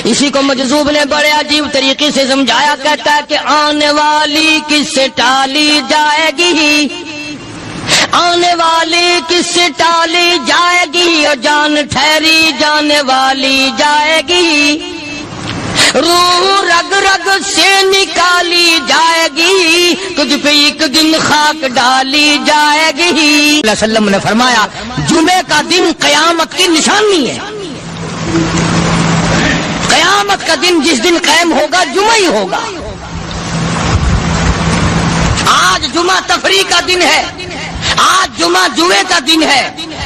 اسی کو مجذوب نے بڑے عجیب طریقے سے سمجھایا، کہتا ہے کہ آنے والی کس سے ٹالی جائے گی، آنے والی کس سے ٹالی جائے گی، اور جان ٹھہری جانے والی جائے گی، روح رگ رگ سے نکالی جائے گی، تجھ پہ ایک دن خاک ڈالی جائے گی۔ صلی اللہ علیہ وسلم نے فرمایا جمعے کا دن قیامت کی نشانی ہے، قیامت کا دن جس دن قائم ہوگا جمعہ ہی ہوگا۔ آج جمعہ تفریح کا دن ہے، آج جمعہ جوئے کا دن ہے،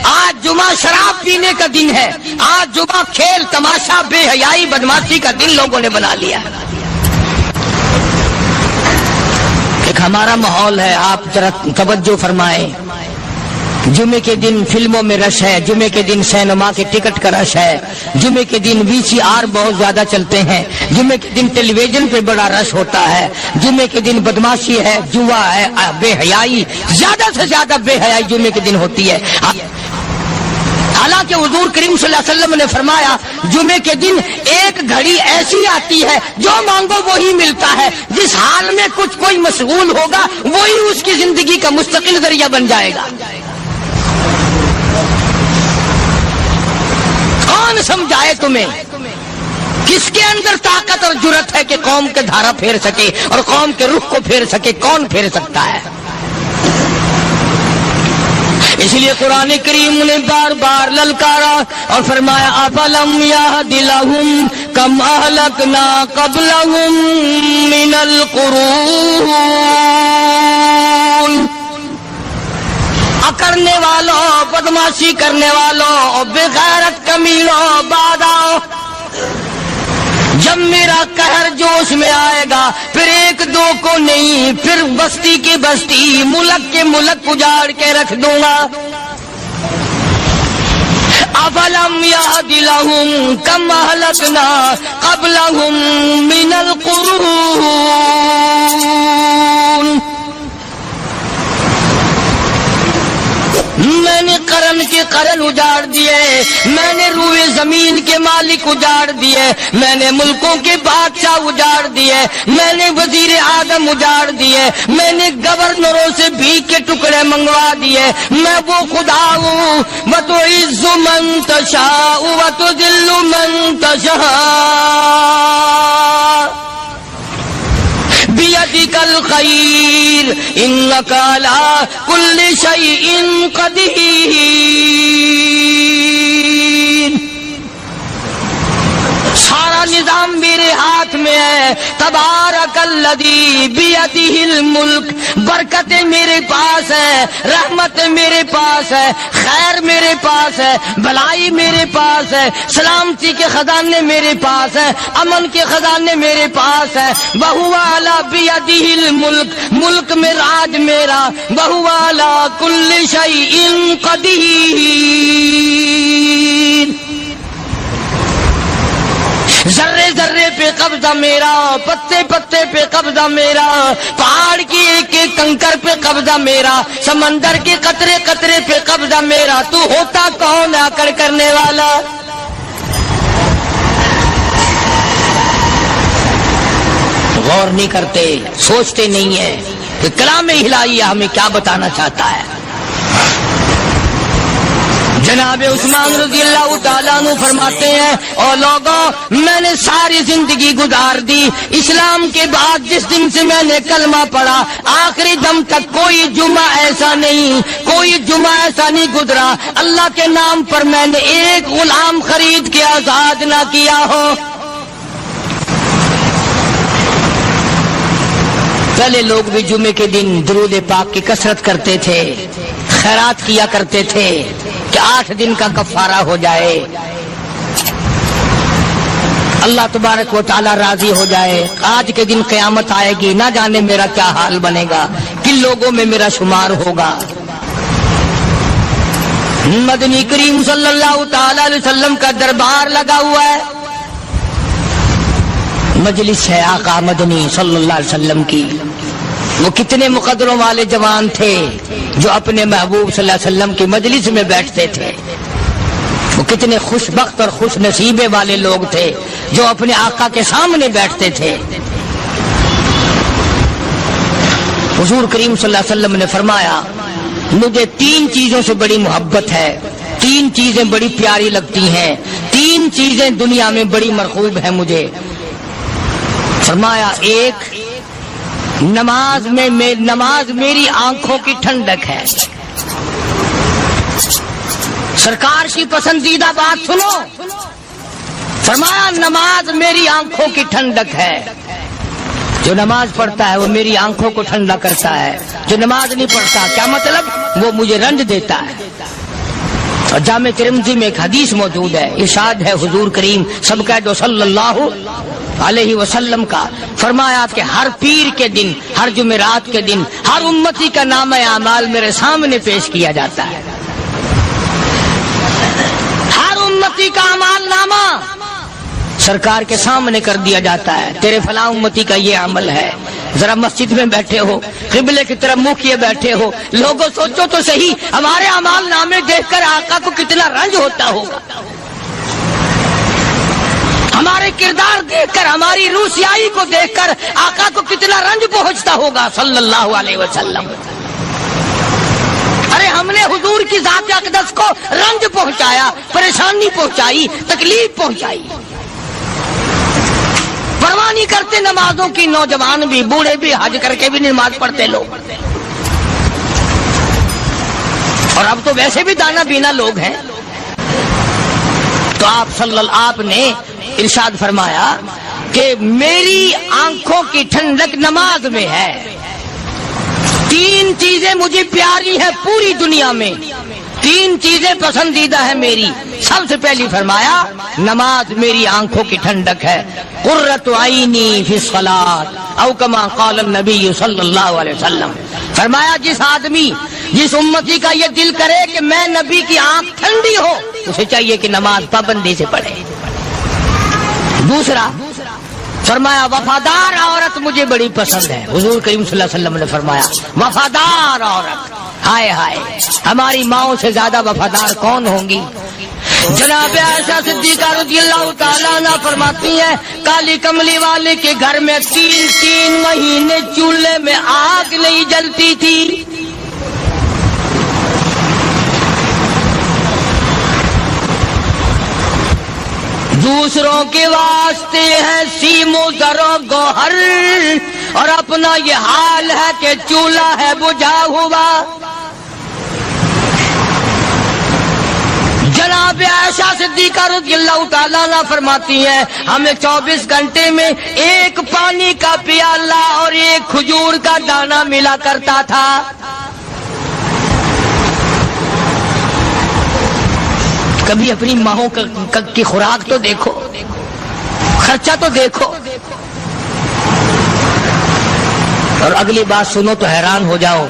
آج جمعہ شراب پینے کا دن ہے، آج جمعہ کھیل تماشا بے حیائی بدماشی کا دن لوگوں نے بنا لیا۔ ایک ہمارا ماحول ہے، آپ ذرا توجہ فرمائیں۔ جمعے کے دن فلموں میں رش ہے، جمعے کے دن سینما کے ٹکٹ کا رش ہے، جمعے کے دن VCR بہت زیادہ چلتے ہیں، جمعے کے دن ٹیلی ویژن پہ بڑا رش ہوتا ہے، جمعے کے دن بدماشی ہے، جوا ہے، بے حیائی، زیادہ سے زیادہ بے حیائی جمعے کے دن ہوتی ہے۔ حالانکہ حضور کریم صلی اللہ علیہ وسلم نے فرمایا جمعے کے دن ایک گھڑی ایسی آتی ہے جو مانگو وہی ملتا ہے، جس حال میں کچھ کوئی مشغول ہوگا وہی اس کی زندگی کا مستقل ذریعہ بن جائے گا۔ کون سمجھائے تمہیں؟ کس کے اندر طاقت اور جرأت ہے کہ قوم کے دھارا پھیر سکے اور قوم کے رخ کو پھیر سکے؟ کون پھیر سکتا ہے؟ اس لیے قرآن کریم نے بار بار للکارا اور فرمایا افلم یہد لہم کم اہلکنا قبلہم من القرون، کرنے والوں، بدماشی کرنے والوں، بغیرت کمینوں، بعد آؤ، جب میرا قہر جوش میں آئے گا پھر ایک دو کو نہیں، پھر بستی کی بستی، ملک کے ملک اجاڑ کے رکھ دوں گا۔ افلم یہد لہم کم اہلکنا قبلہم من القرون، میں نے قرن کے قرن اجاڑ دیے، میں نے روئے زمین کے مالک اجاڑ دیے، میں نے ملکوں کے بادشاہ اجاڑ دیے، میں نے وزیر اعظم اجاڑ دیے، میں نے گورنروں سے بھیک کے ٹکڑے منگوا دیے۔ میں وہ خدا ہوں وتعز من تشاء وتذل من تشاء بیدک الخیر انک علی کل شیء قدیر۔ سارا نظام میرے ہاتھ میں ہے، تبارک الذی بیدہ الملک، برکتیں میرے پاس ہے، رحمت میرے پاس ہے، خیر میرے پاس ہے، بھلائی میرے پاس ہے، سلامتی کے خزانے میرے پاس ہے، امن کے خزانے میرے پاس ہے۔ وہو علی بیدہ الملک، ملک میں راج میرا، وہو علی کل شیء قدیر۔ ذرے ذرے پہ قبضہ میرا، پتے پتے پہ قبضہ میرا، پہاڑ کی ایک ایک کنکر پہ قبضہ میرا، سمندر کے قطرے قطرے پہ قبضہ میرا۔ تو ہوتا کون آ کر کرنے والا؟ غور نہیں کرتے، سوچتے نہیں ہیں کہ کلام الہیہ ہمیں کیا بتانا چاہتا ہے۔ جناب عثمان رضی اللہ تعالیٰ عنہ فرماتے ہیں اور لوگوں، میں نے ساری زندگی گزار دی اسلام کے بعد، جس دن سے میں نے کلمہ پڑھا آخری دم تک کوئی جمعہ ایسا نہیں، کوئی جمعہ ایسا نہیں گزرا اللہ کے نام پر میں نے ایک غلام خرید کے آزاد نہ کیا ہو۔ پہلے لوگ بھی جمعے کے دن درود پاک کی کثرت کرتے تھے، خیرات کیا کرتے تھے کہ 8 دن کا کفارہ ہو جائے، اللہ تبارک و تعالی راضی ہو جائے۔ آج کے دن قیامت آئے گی، نہ جانے میرا کیا حال بنے گا، کن لوگوں میں میرا شمار ہوگا۔ مدنی کریم صلی اللہ تعالی علیہ وسلم کا دربار لگا ہوا ہے، مجلس ہے آقا مدنی صلی اللہ علیہ وسلم کی۔ وہ کتنے مقدروں والے جوان تھے جو اپنے محبوب صلی اللہ علیہ وسلم کی مجلس میں بیٹھتے تھے۔ وہ کتنے خوش بخت اور خوش نصیبے والے لوگ تھے جو اپنے آقا کے سامنے بیٹھتے تھے۔ حضور کریم صلی اللہ علیہ وسلم نے فرمایا مجھے 3 چیزوں سے بڑی محبت ہے، 3 چیزیں بڑی پیاری لگتی ہیں، 3 چیزیں دنیا میں بڑی مرغوب ہیں مجھے۔ فرمایا ایک نماز میری آنکھوں کی ٹھنڈک ہے۔ سرکار کی پسندیدہ بات سنو، فرمایا نماز میری آنکھوں کی ٹھنڈک ہے۔ جو نماز پڑھتا ہے وہ میری آنکھوں کو ٹھنڈا کرتا ہے، جو نماز نہیں پڑھتا کیا مطلب؟ وہ مجھے رنج دیتا ہے۔ اور جامع ترمذی میں ایک حدیث موجود ہے، ارشاد ہے حضور کریم سب کہہ دو صلی اللہ علیہ وسلم کا، فرمایا کہ ہر پیر کے دن، ہر جمعرات کے دن ہر امتی کا نامہ اعمال میرے سامنے پیش کیا جاتا ہے۔ ہر امتی کا اعمال نامہ سرکار کے سامنے کر دیا جاتا ہے، تیرے فلاں امتی کا یہ عمل ہے۔ ذرا مسجد میں بیٹھے ہو، قبلے کی طرف منہ کیے بیٹھے ہو، لوگوں سوچو تو صحیح ہمارے اعمال نامے دیکھ کر آقا کو کتنا رنج ہوتا ہوگا، ہمارے کردار دیکھ کر، ہماری روح سیاہی کو دیکھ کر آقا کو کتنا رنج پہنچتا ہوگا صلی اللہ علیہ وسلم۔ ارے ہم نے حضور کی ذات اقدس کو رنج پہنچایا، پریشانی پہنچائی، تکلیف پہنچائی۔ پرواہ نہیں کرتے نمازوں کی، نوجوان بھی، بوڑھے بھی، حج کر کے بھی نماز پڑھتے لوگ، اور اب تو ویسے بھی دانا بینا لوگ ہیں۔ تو آپ نے ارشاد فرمایا کہ میری آنکھوں کی ٹھنڈک نماز میں ہے۔ 3 چیزیں مجھے پیاری ہیں پوری دنیا میں، 3 چیزیں پسندیدہ ہیں میری۔ سب سے پہلی فرمایا نماز میری آنکھوں کی ٹھنڈک ہے، قرۃ عینی فی الصلاۃ او کما قال النبی صلی اللہ علیہ وسلم۔ فرمایا جس آدمی، جس امتی کا یہ دل کرے کہ میں نبی کی آنکھ ٹھنڈی ہو، اسے چاہیے کہ نماز پابندی سے پڑھے۔ دوسرا فرمایا وفادار عورت مجھے بڑی پسند ہے۔ حضور کریم صلی اللہ علیہ وسلم نے فرمایا وفادار عورت، ہائے ہائے ہماری ماؤں سے زیادہ وفادار کون ہوں گی؟ جناب عائشہ صدیقہ رضی اللہ تعالیٰ عنہ فرماتی ہیں کالی کملی والے کے گھر میں 3 مہینے چولہے میں آگ نہیں جلتی تھی۔ دوسروں کے واسطے ہے سیم و زر و گوہر، اور اپنا یہ حال ہے کہ چولہا ہے بجھا ہوا۔ جناب عائشہ صدیقہ رضی اللہ تعالیٰ عنہ فرماتی ہیں ہمیں 24 گھنٹے میں 1 پانی کا پیالہ اور 1 کھجور کا دانہ ملا کرتا تھا۔ کبھی اپنی ماہوں کی خوراک تو دیکھو، خرچہ تو دیکھو، اور اگلی بات سنو تو حیران ہو جاؤ۔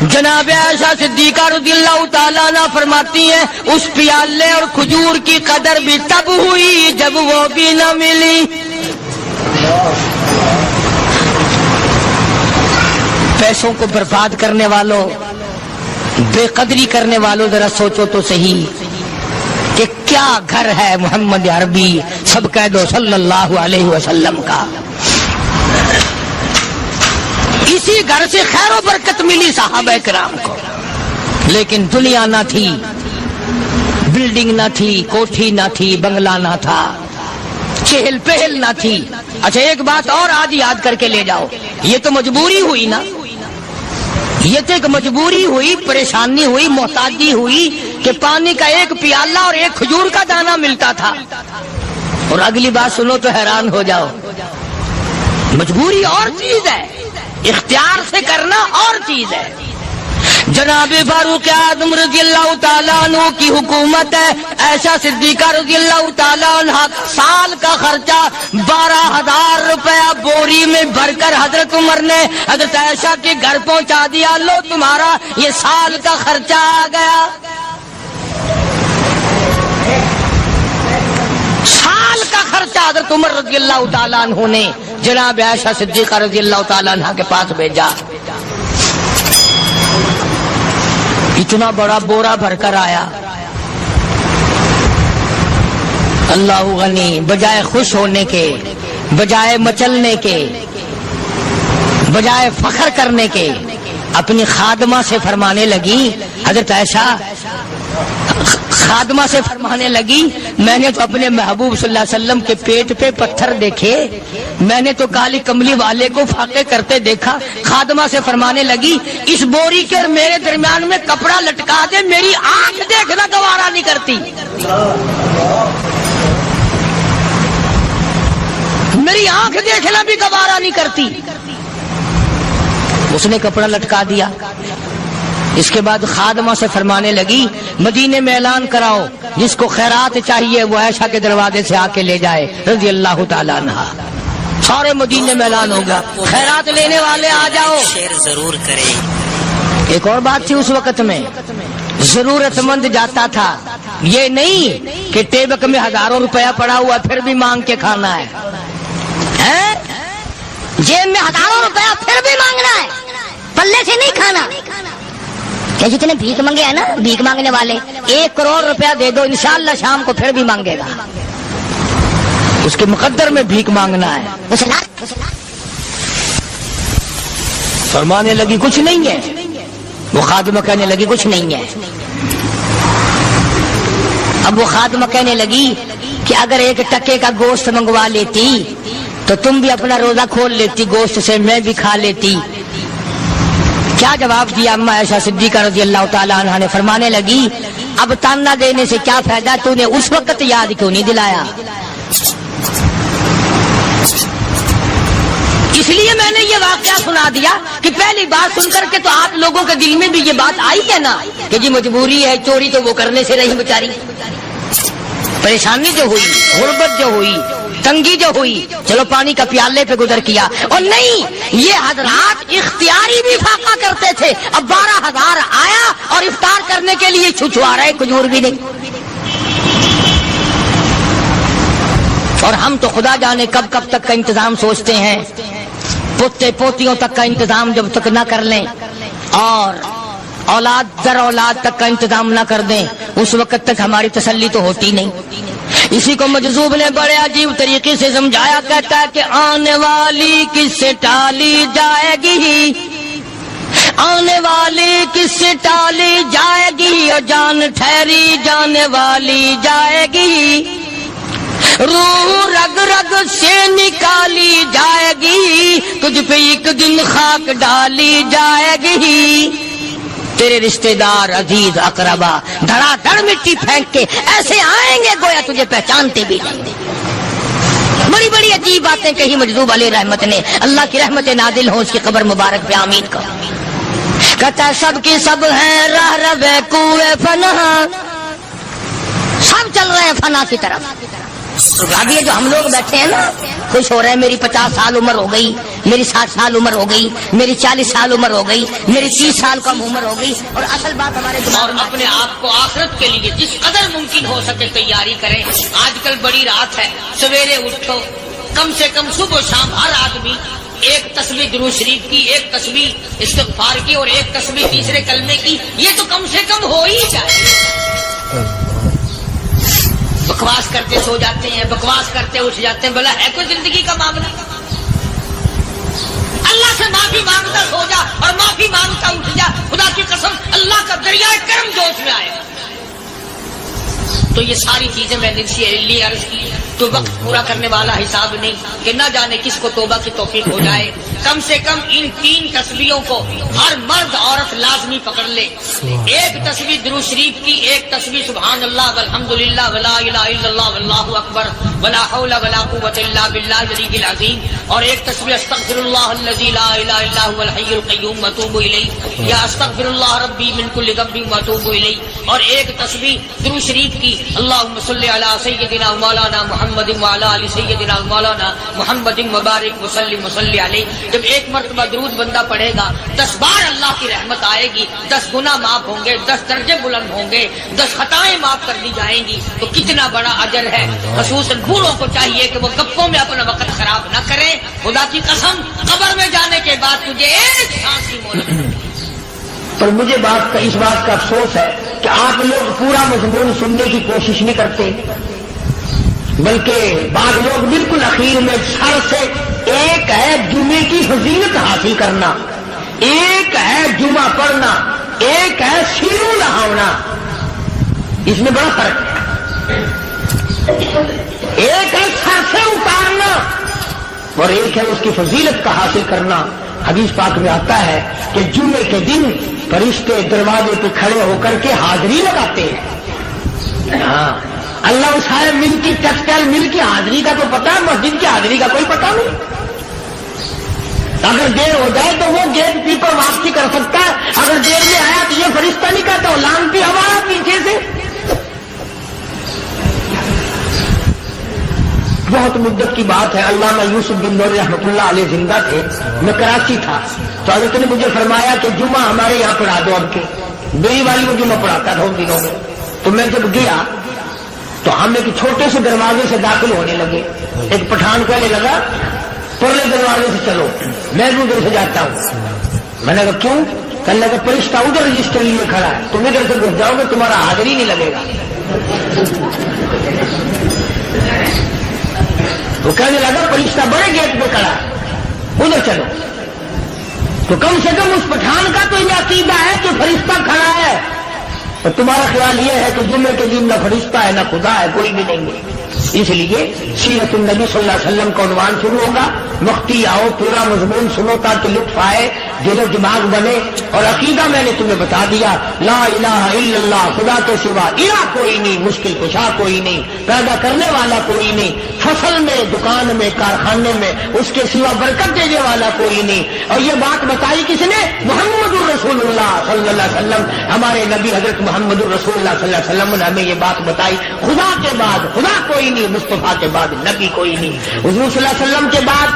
جناب عائشہ صدیقہ رضی اللہ تعالیٰ عنہ فرماتی ہیں اس پیالے اور کھجور کی قدر بھی تب ہوئی جب وہ بھی نہ ملی۔ پیسوں کو برباد کرنے والوں، بے قدری کرنے والوں، ذرا سوچو تو صحیح کہ کیا گھر ہے محمد عربی سب کہہ دو صلی اللہ علیہ وسلم کا۔ اسی گھر سے خیر و برکت ملی صحابہ کرام کو، لیکن دنیا نہ تھی، بلڈنگ نہ تھی، کوٹھی نہ تھی، بنگلہ نہ تھا، چہل پہل نہ تھی۔ اچھا ایک بات اور آج یاد کر کے لے جاؤ، یہ تو مجبوری ہوئی نا، یہ تو ایک مجبوری ہوئی، پریشانی ہوئی، محتاجی ہوئی کہ پانی کا 1 پیالہ اور 1 کھجور کا دانہ ملتا تھا۔ اور اگلی بات سنو تو حیران ہو جاؤ، مجبوری اور چیز ہے، اختیار سے کرنا اور چیز ہے۔ جناب فاروق اعظم رضی اللہ تعالیٰ عنہ کی حکومت ہے، عائشہ صدیقہ رضی اللہ تعالیٰ عنہ سال کا خرچہ 12,000 روپیہ بوری میں بھر کر حضرت عمر نے حضرت عائشہ کے گھر پہنچا دیا، لو تمہارا یہ سال کا خرچہ آ گیا۔ سال کا خرچہ حضرت عمر رضی اللہ تعالیٰ عنہ نے جناب عائشہ صدیقہ رضی اللہ تعالیٰ عنہ کے پاس بھیجا۔ اتنا بڑا بورا بھر کر آیا، اللہ غنی بجائے خوش ہونے کے، بجائے مچلنے کے، بجائے فخر کرنے کے اپنی خادمہ سے فرمانے لگی، حضرت عائشہ خادمہ سے فرمانے لگی، میں نے تو اپنے محبوب صلی اللہ علیہ وسلم کے پیٹ پہ پتھر دیکھے، میں نے تو کالی کملی والے کو فاقے کرتے دیکھا۔ خادمہ سے فرمانے لگی، اس بوری کے اور میرے درمیان میں کپڑا لٹکا دے، میری آنکھ دیکھنا گوارا نہیں کرتی، میری آنکھ دیکھنا بھی گوارا نہیں کرتی۔ اس نے کپڑا لٹکا دیا۔ اس کے بعد خادمہ سے فرمانے لگی، مدینے میں اعلان کراؤ، جس کو خیرات چاہیے وہ عائشہ کے دروازے سے آ کے لے جائے رضی اللہ تعالیٰ عنہ۔ سارے مدینے میں اعلان ہوگا، خیرات لینے والے آ جاؤ۔ شیئر ضرور کریں۔ ایک اور بات تھی اس وقت میں، ضرورت مند جاتا تھا، یہ نہیں کہ ٹیبک میں ہزاروں روپیہ پڑا ہوا پھر بھی مانگ کے کھانا ہے، جیب میں ہزاروں روپیہ پھر بھی مانگنا ہے، پلے سے نہیں کھانا۔ کہ جتنے بھیک مانگے ہیں نا بھیک مانگنے والے، 1 کروڑ روپیہ دے دو انشاءاللہ شام کو پھر بھی مانگے گا، اس کے مقدر میں بھیک مانگنا ہے۔ فرمانے لگی کچھ نہیں ہے، وہ خادمہ کہنے لگی کچھ نہیں ہے۔ اب وہ خادمہ کہنے لگی کہ اگر 1 ٹکے کا گوشت منگوا لیتی تو تم بھی اپنا روزہ کھول لیتی، گوشت سے میں بھی کھا لیتی۔ کیا جواب دیا اما عائشہ صدیقہ رضی اللہ تعالیٰ عنہ نے؟ فرمانے لگی، اب تانا دینے سے کیا فائدہ، تو نے اس وقت یاد کیوں نہیں دلایا؟ اس لیے میں نے یہ واقعہ سنا دیا کہ پہلی بات سن کر کے تو آپ لوگوں کے دل میں بھی یہ بات آئی ہے نا کہ جی مجبوری ہے، چوری تو وہ کرنے سے رہی بیچاری، پریشانی جو ہوئی، غربت جو ہوئی، تنگی جو ہوئی، چلو پانی کا پیالے پہ گزر کیا۔ اور نہیں، یہ حضرات اختیاری بھی فاقہ کرتے تھے۔ اب 12,000 آیا اور افطار کرنے کے لیے چھچوا رہے، کھجور بھی نہیں۔ اور ہم تو خدا جانے کب کب تک کا انتظام سوچتے ہیں، پوتے پوتیوں تک کا انتظام جب تک نہ کر لیں اور اولاد در اولاد تک کا انتظام نہ کر دیں، اس وقت تک ہماری تسلی تو ہوتی نہیں۔ اسی کو مجذوب نے بڑے عجیب طریقے سے سمجھایا، کہتا ہے کہ آنے والی کس سے ٹالی جائے گی، آنے والی کس سے ٹالی جائے گی، اور جان ٹھہری جانے والی جائے گی، روح رگ رگ سے نکالی جائے گی، تجھ پہ ایک دن خاک ڈالی جائے گی، تیرے رشتہ دار عزیز اقربا دھڑا دھڑ مٹی پھینک کے ایسے آئیں گے گویا تجھے پہچانتے بھی نہیں۔ بڑی بڑی عجیب باتیں کہی مجذوب علیہ رحمت نے، اللہ کی رحمت نازل ہو اس کی قبر مبارک پہ آمین کا۔ کہتا سب کی سب ہیں راہ رب کوئے فنا، سب چل رہے ہیں فنا کی طرف۔ اب یہ جو ہم لوگ بیٹھے ہیں نا خوش ہو رہے ہیں، میری 50 سال عمر ہو گئی، میری 60 سال عمر ہو گئی، میری 40 سال عمر ہو گئی، میری 30 سال کم عمر ہو گئی، اور اصل بات ہمارے اور اپنے آپ کو آخرت کے لیے جس قدر ممکن ہو سکے تیاری کریں۔ آج کل بڑی رات ہے، سویرے اٹھو، کم سے کم صبح و شام ہر آدمی 1 تسبیح درود شریف کی، 1 تسبیح استغفار کی، اور 1 تسبیح تیسرے کلمے کی، یہ تو کم سے کم ہو ہی جائے۔ بکواس کرتے سو جاتے ہیں، بکواس کرتے اٹھ جاتے ہیں، بلا ہے کوئی زندگی کا معاملہ؟ اللہ سے معافی مانگتا سو جا اور معافی مانگتا اٹھ جا، خدا کی قسم اللہ کا دریائے کرم جوش میں آئے۔ تو یہ ساری چیزیں میں نے لیے عرض کی، تو وقت پورا کرنے والا حساب نہیں کہ نہ جانے کس کو توبہ کی توفیق ہو جائے۔ کم سے کم ان 3 تسبیحوں کو ہر مرد عورت لازمی پکڑ لے۔ 1 تسبیح درود شریف کی، 1 تسبیح سبحان اللہ والحمدللہ ولا الہ الا اللہ واللہ اکبر ولا حول ولا قوۃ الا باللہ العلی العظیم، اور 1 تسبیح استغفر اللہ الذی لا الہ الا هو الحی القیوم واتوب الیہ، یا استغفر اللہ ربی من کل ذنب واتوب الیہ، اور 1 تسبیح درود شریف کی اللہم صلی علی سیدنا مولانا محمد وعلی آل سیدنا مولانا محمد مبارک وسلم وصلی علیہ۔ جب 1 مرتبہ درود بندہ پڑھے گا 10 بار اللہ کی رحمت آئے گی، 10 گناہ معاف ہوں گے، 10 درجے بلند ہوں گے، 10 خطائیں معاف کر دی جائیں گی، تو کتنا بڑا اجر ہے۔ خصوصاً بوڑھوں کو چاہیے کہ وہ گپوں میں اپنا وقت خراب نہ کریں۔ خدا کی قسم قبر میں جانے کے بعد تجھے 1 سانس کی مہلت۔ پر مجھے اس بات کا افسوس ہے کہ آپ لوگ پورا مضمون سننے کی کوشش نہیں کرتے، بلکہ بعض لوگ بالکل اخیر میں سر سے، ایک ہے جمعے کی فضیلت حاصل کرنا، ایک ہے جمعہ پڑھنا، ایک ہے سینوں نہانا، اس میں بڑا فرق ہے۔ ایک ہے سر سے اتارنا اور ایک ہے اس کی فضیلت کا حاصل کرنا۔ حدیث پاک میں آتا ہے کہ جمعے کے دن فرشتے دروازے پہ کھڑے ہو کر کے حاضری لگاتے ہیں۔ ہاں، اللہ سارے مل کی ٹیکسٹائل مل کی حاضری کا تو پتا ہے، مسجد کی حاضری کا کوئی پتا نہیں۔ اگر دیر ہو جائے تو وہ گیٹ کیپر واپسی کر سکتا ہے، اگر دیر میں آیا تو یہ فرشتہ نہیں کہتا، وہ لانتی ہوا پیچھے سے۔ بہت مدت کی بات ہے، علامہ یوسف بن نور رحمۃ اللہ علیہ زندہ تھے، میں کراچی تھا، تو حضرت نے مجھے فرمایا کہ جمعہ ہمارے یہاں پڑھا دو۔ اب کے بیوی والی کو جمعہ پڑھاتا تھا ان دنوں میں، تو میں جب گیا تو ہم ایک چھوٹے سے دروازے سے داخل ہونے لگے۔ ایک پٹھان کہنے لگا پرلے دروازے سے چلو، میں بھی ادھر سے جاتا ہوں۔ میں نے کہا کیوں؟ کہنے لگا فرشتہ ادھر رجسٹر لیے کھڑا ہے، تم ادھر سے گھس جاؤ گے تمہارا حاضری نہیں لگے گا۔ وہ کہنے لگا فرشتہ بڑے گیٹ پہ کھڑا ہے، ادھر چلو۔ تو کم سے کم اس پٹھان کا تو یہ عقیدہ ہے کہ فرشتہ کھڑا ہے، اور تمہارا خیال یہ ہے کہ جمعے کے دن نہ فرشتہ ہے نہ خدا ہے، کوئی بھی نہیں ہے۔ اس لیے سیرت النبی صلی اللہ علیہ وسلم کا عنوان شروع ہوگا، مختی آؤ پورا مضمون سنو تاکہ لطف آئے، دل و دماغ بنے۔ اور عقیدہ میں نے تمہیں بتا دیا، لا الہ الا اللہ، خدا کے سوا الہ کوئی نہیں، مشکل کشا کوئی نہیں، پیدا کرنے والا کوئی نہیں، فصل میں، دکان میں، کارخانے میں اس کے سوا برکت دینے والا کوئی نہیں۔ اور یہ بات بتائی کس نے؟ محمد الرسول اللہ صلی اللہ علیہ وسلم، ہمارے نبی حضرت محمد الرسول اللہ صلی اللہ علیہ وسلم نے ہمیں یہ بات بتائی، خدا کے بعد خدا کوئی نہیں، مصطفیٰ کے بعد نبی کوئی نہیں، حضور صلی اللہ علیہ وسلم کے بعد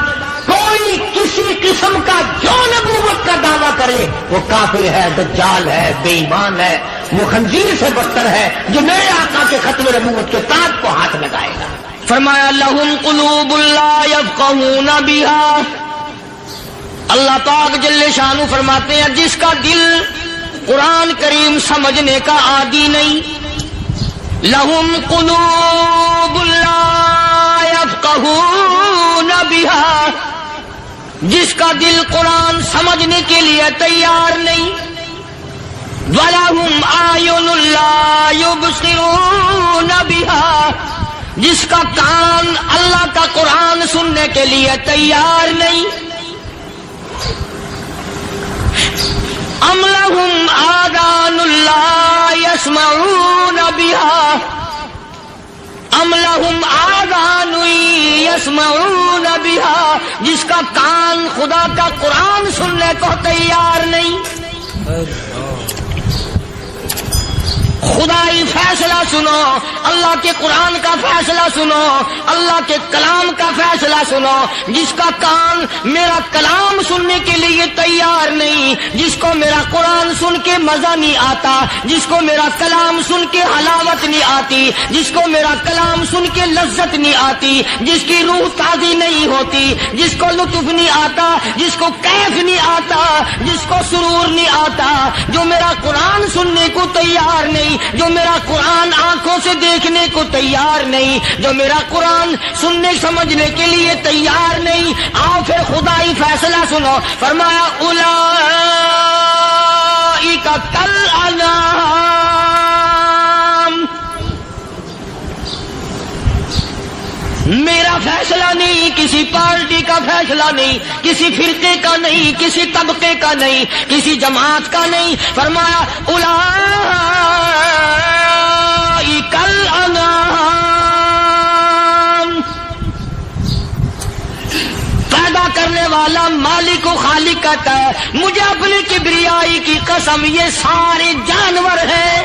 کوئی کسی قسم کا جو نبوت کا دعویٰ کرے وہ کافر ہے، دجال ہے، بے ایمان ہے، وہ خنزیر سے بدتر ہے جو میرے آقا کے ختم نبوت کے تاج کو ہاتھ لگائے گا۔ فرمایا لہم قلوب لا یفقہون بہا، اللہ پاک جل شانہ فرماتے ہیں جس کا دل قرآن کریم سمجھنے کا عادی نہیں، لہم قلوب لا یفقہون بہا، جس کا دل قرآن سمجھنے کے لیے تیار نہیں، وَلَهُمْ أَعْيُنٌ لَا يُبْصِرُونَ بِهَا، جس کا کان اللہ کا قرآن سننے کے لیے تیار نہیں، أَمْ لَهُمْ آذَانٌ لَا يَسْمَعُونَ بِهَا، أَمْ لَهُمْ آذَانٌ يَسْمَعُونَ بِهَا، جس کا کان خدا کا قرآن سننے کو تیار نہیں۔ خدائی فیصلہ سنو، اللہ کے قرآن کا فیصلہ سنو، اللہ کے کلام کا فیصلہ سنو، جس کا کان میرا کلام سننے کے لیے تیار نہیں، جس کو میرا قرآن سن کے مزہ نہیں آتا، جس کو میرا کلام سن کے حلاوت نہیں آتی، جس کو میرا کلام سن کے لذت نہیں آتی، جس کی روح تازی نہیں ہوتی، جس کو لطف نہیں آتا، جس کو کیف نہیں آتا، جس کو سرور نہیں آتا، جو میرا قرآن سننے کو تیار نہیں، جو میرا قرآن آنکھوں سے دیکھنے کو تیار نہیں، جو میرا قرآن سننے سمجھنے کے لیے تیار نہیں، آؤ پھر خدائی فیصلہ سنو۔ فرمایا اولئک کالانعام، میرا فیصلہ نہیں، کسی پارٹی کا فیصلہ نہیں، کسی فرقے کا نہیں، کسی طبقے کا نہیں، کسی جماعت کا نہیں، فرمایا اولئک الانعام، پیدا کرنے والا مالک و خالق کہتا ہے مجھے اپنی کبریائی کی قسم یہ سارے جانور ہیں،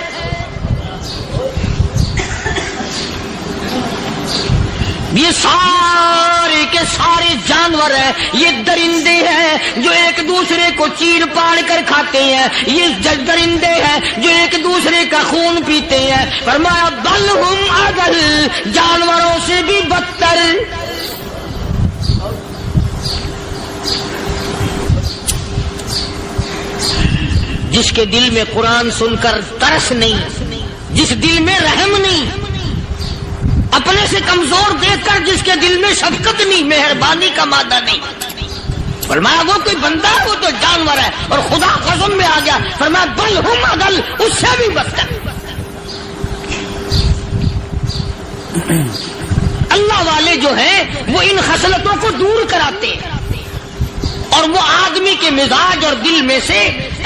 یہ سارے کے سارے جانور ہیں، یہ درندے ہیں جو ایک دوسرے کو چیر پاڑ کر کھاتے ہیں، یہ درندے ہیں جو ایک دوسرے کا خون پیتے ہیں، فرمایا بل ہم اضل، جانوروں سے بھی بدتر۔ جس کے دل میں قرآن سن کر ترس نہیں، جس دل میں رحم نہیں، اپنے سے کمزور دیکھ کر جس کے دل میں شفقت نہیں، مہربانی کا مادہ نہیں، فرمایا وہ کوئی بندہ ہے، وہ تو جانور ہے. اور خدا قسم میں آ گیا، فرمایا بل ہم اضل، اس سے بھی بدتر. اللہ والے جو ہیں وہ ان خصلتوں کو دور کراتے ہیں اور وہ آدمی کے مزاج اور دل میں سے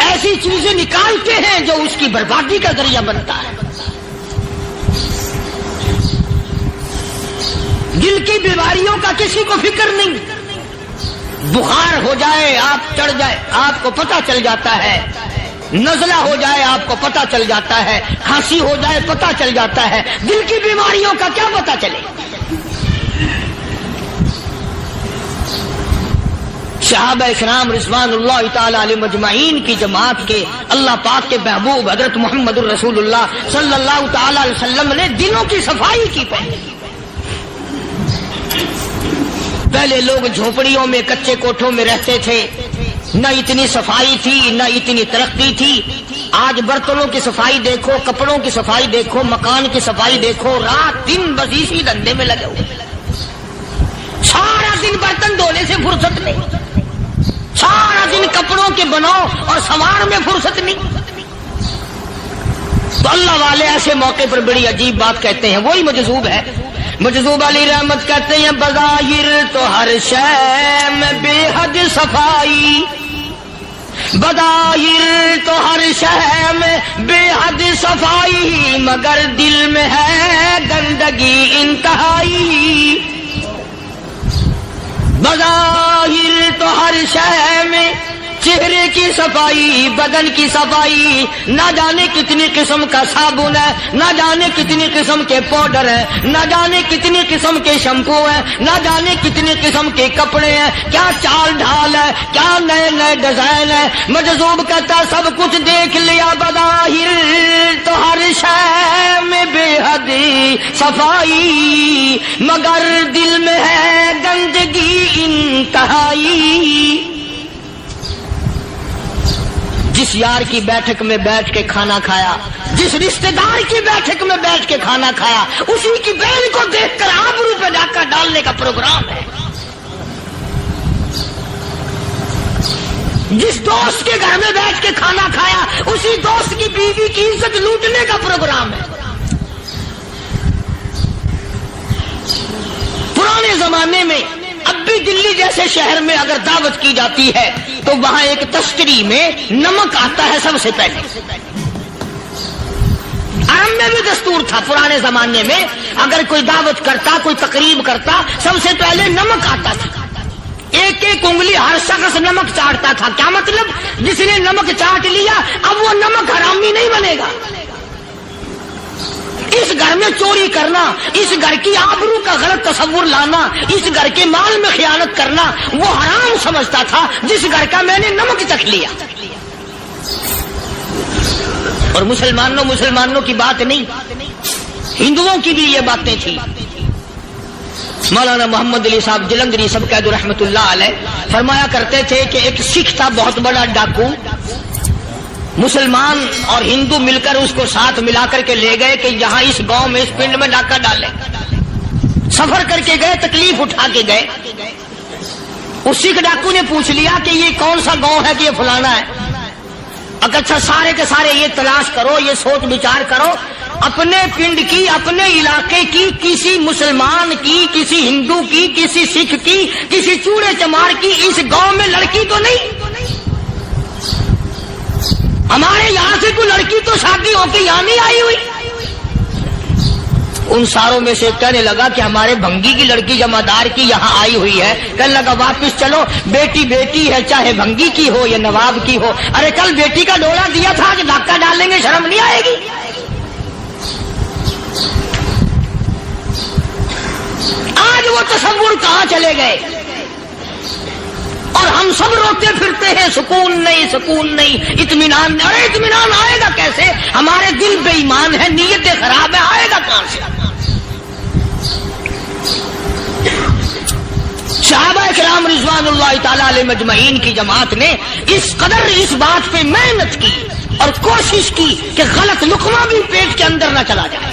ایسی چیزیں نکالتے ہیں جو اس کی بربادی کا ذریعہ بنتا ہے. دل کی بیماریوں کا کسی کو فکر نہیں. بخار ہو جائے، آپ چڑھ جائے، آپ کو پتہ چل جاتا ہے. نزلہ ہو جائے، آپ کو پتہ چل جاتا ہے. کھانسی ہو جائے، پتہ چل جاتا ہے. دل کی بیماریوں کا کیا پتہ چلے؟ صحابہ کرام رضوان اللہ تعالی علیہ مجمعین کی جماعت کے اللہ پاک کے محبوب حضرت محمد الرسول اللہ صلی اللہ تعالی علیہ وسلم نے دلوں کی صفائی کی. پہلے لوگ جھونپڑیوں میں، کچے کوٹھوں میں رہتے تھے، نہ اتنی صفائی تھی، نہ اتنی ترقی تھی. آج برتنوں کی صفائی دیکھو، کپڑوں کی صفائی دیکھو، مکان کی صفائی دیکھو، رات دن بس اسی دھندے میں لگے ہوئے. سارا دن برتن دھونے سے فرصت نہیں، سارا دن کپڑوں کے بناؤ اور سنوار میں فرصت نہیں. تو اللہ والے ایسے موقع پر بڑی عجیب بات کہتے ہیں. وہی مجذوب ہے، مجذوب علی رحمت کہتے ہیں بظاہر تو ہر شے میں بے حد صفائی، بظاہر تو ہر شے میں بے حد صفائی، مگر دل میں ہے گندگی انتہائی. بظاہر تو ہر شے میں چہرے کی صفائی، بدن کی صفائی، نہ جانے کتنی قسم کا صابن ہے، نہ جانے کتنی قسم کے پاؤڈر ہے، نہ جانے کتنی قسم کے شیمپو ہیں، نہ جانے کتنی قسم کے کپڑے ہیں، کیا چال ڈھال ہے، کیا نئے نئے ڈیزائن ہے. مجذوب کہتا سب کچھ دیکھ لیا، بظاہر تو ہر شے میں بے حد صفائی، مگر دل میں ہے گندگی انتہائی. جس یار کی بیٹھک میں بیٹھ کے کھانا کھایا، جس رشتہ دار کی بیٹھک میں بیٹھ کے کھانا کھایا، اسی کی بہن کو دیکھ کر آبرو پہ ڈاکہ ڈالنے کا پروگرام ہے. جس دوست کے گھر میں بیٹھ کے کھانا کھایا، اسی دوست کی بیوی کی عزت لوٹنے کا پروگرام ہے. پرانے زمانے میں اب بھی دلی جیسے شہر میں اگر دعوت کی جاتی ہے تو وہاں ایک تشتری میں نمک آتا ہے سب سے پہلے. عرب میں بھی دستور تھا پرانے زمانے میں، اگر کوئی دعوت کرتا، کوئی تقریب کرتا، سب سے پہلے نمک آتا تھا. ایک ایک انگلی ہر شخص نمک چاٹتا تھا. کیا مطلب؟ جس نے نمک چاٹ لیا اب وہ نمک حرامی نہیں بنے گا. اس گھر میں چوری کرنا، اس گھر کی آبرو کا غلط تصور لانا، اس گھر کے مال میں خیانت کرنا وہ حرام سمجھتا تھا جس گھر کا میں نے نمک چکھ لیا. اور مسلمانوں کی بات نہیں، ہندوؤں کی بھی یہ باتیں تھیں. مولانا محمد علی صاحب جلندری سب قید رحمت اللہ علیہ فرمایا کرتے تھے کہ ایک سکھ تھا بہت بڑا ڈاکو. مسلمان اور ہندو مل کر اس کو ساتھ ملا کر کے لے گئے کہ یہاں اس گاؤں میں، اس پنڈ میں ڈاکہ ڈالے. سفر کر کے گئے، تکلیف اٹھا کے گئے. اس سکھ ڈاکو نے پوچھ لیا کہ یہ کون سا گاؤں ہے کہ یہ فلانا ہے. اچھا سارے کے سارے یہ تلاش کرو، یہ سوچ بچار کرو، اپنے پنڈ کی، اپنے علاقے کی، کسی مسلمان کی، کسی ہندو کی، کسی سکھ کی، کسی چوڑے چمار کی اس گاؤں میں لڑکی تو نہیں. ہمارے یہاں سے کوئی لڑکی تو شادی ہو کے یہاں نہیں آئی ہوئی. ان ساروں میں سے کہنے لگا کہ ہمارے بھنگی کی لڑکی جمادار کی یہاں آئی ہوئی ہے. کہنے لگا واپس چلو، بیٹی بیٹی ہے، چاہے بھنگی کی ہو یا نواب کی ہو. ارے کل بیٹی کا ڈولا دیا تھا کہ ڈاکہ ڈال لیں گے، شرم نہیں آئے گی؟ آج وہ تصور کہاں چلے گئے اور ہم سب روتے پھرتے ہیں سکون نہیں، سکون نہیں، اطمینان نہیں. ارے اطمینان آئے گا کیسے؟ ہمارے دل بے ایمان ہے، نیتیں خراب ہے، آئے گا کہاں سے؟ صحابہ کرام رضوان اللہ تعالی علیہ مجمعین کی جماعت نے اس قدر اس بات پہ محنت کی اور کوشش کی کہ غلط لقمہ بھی پیٹ کے اندر نہ چلا جائے.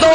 2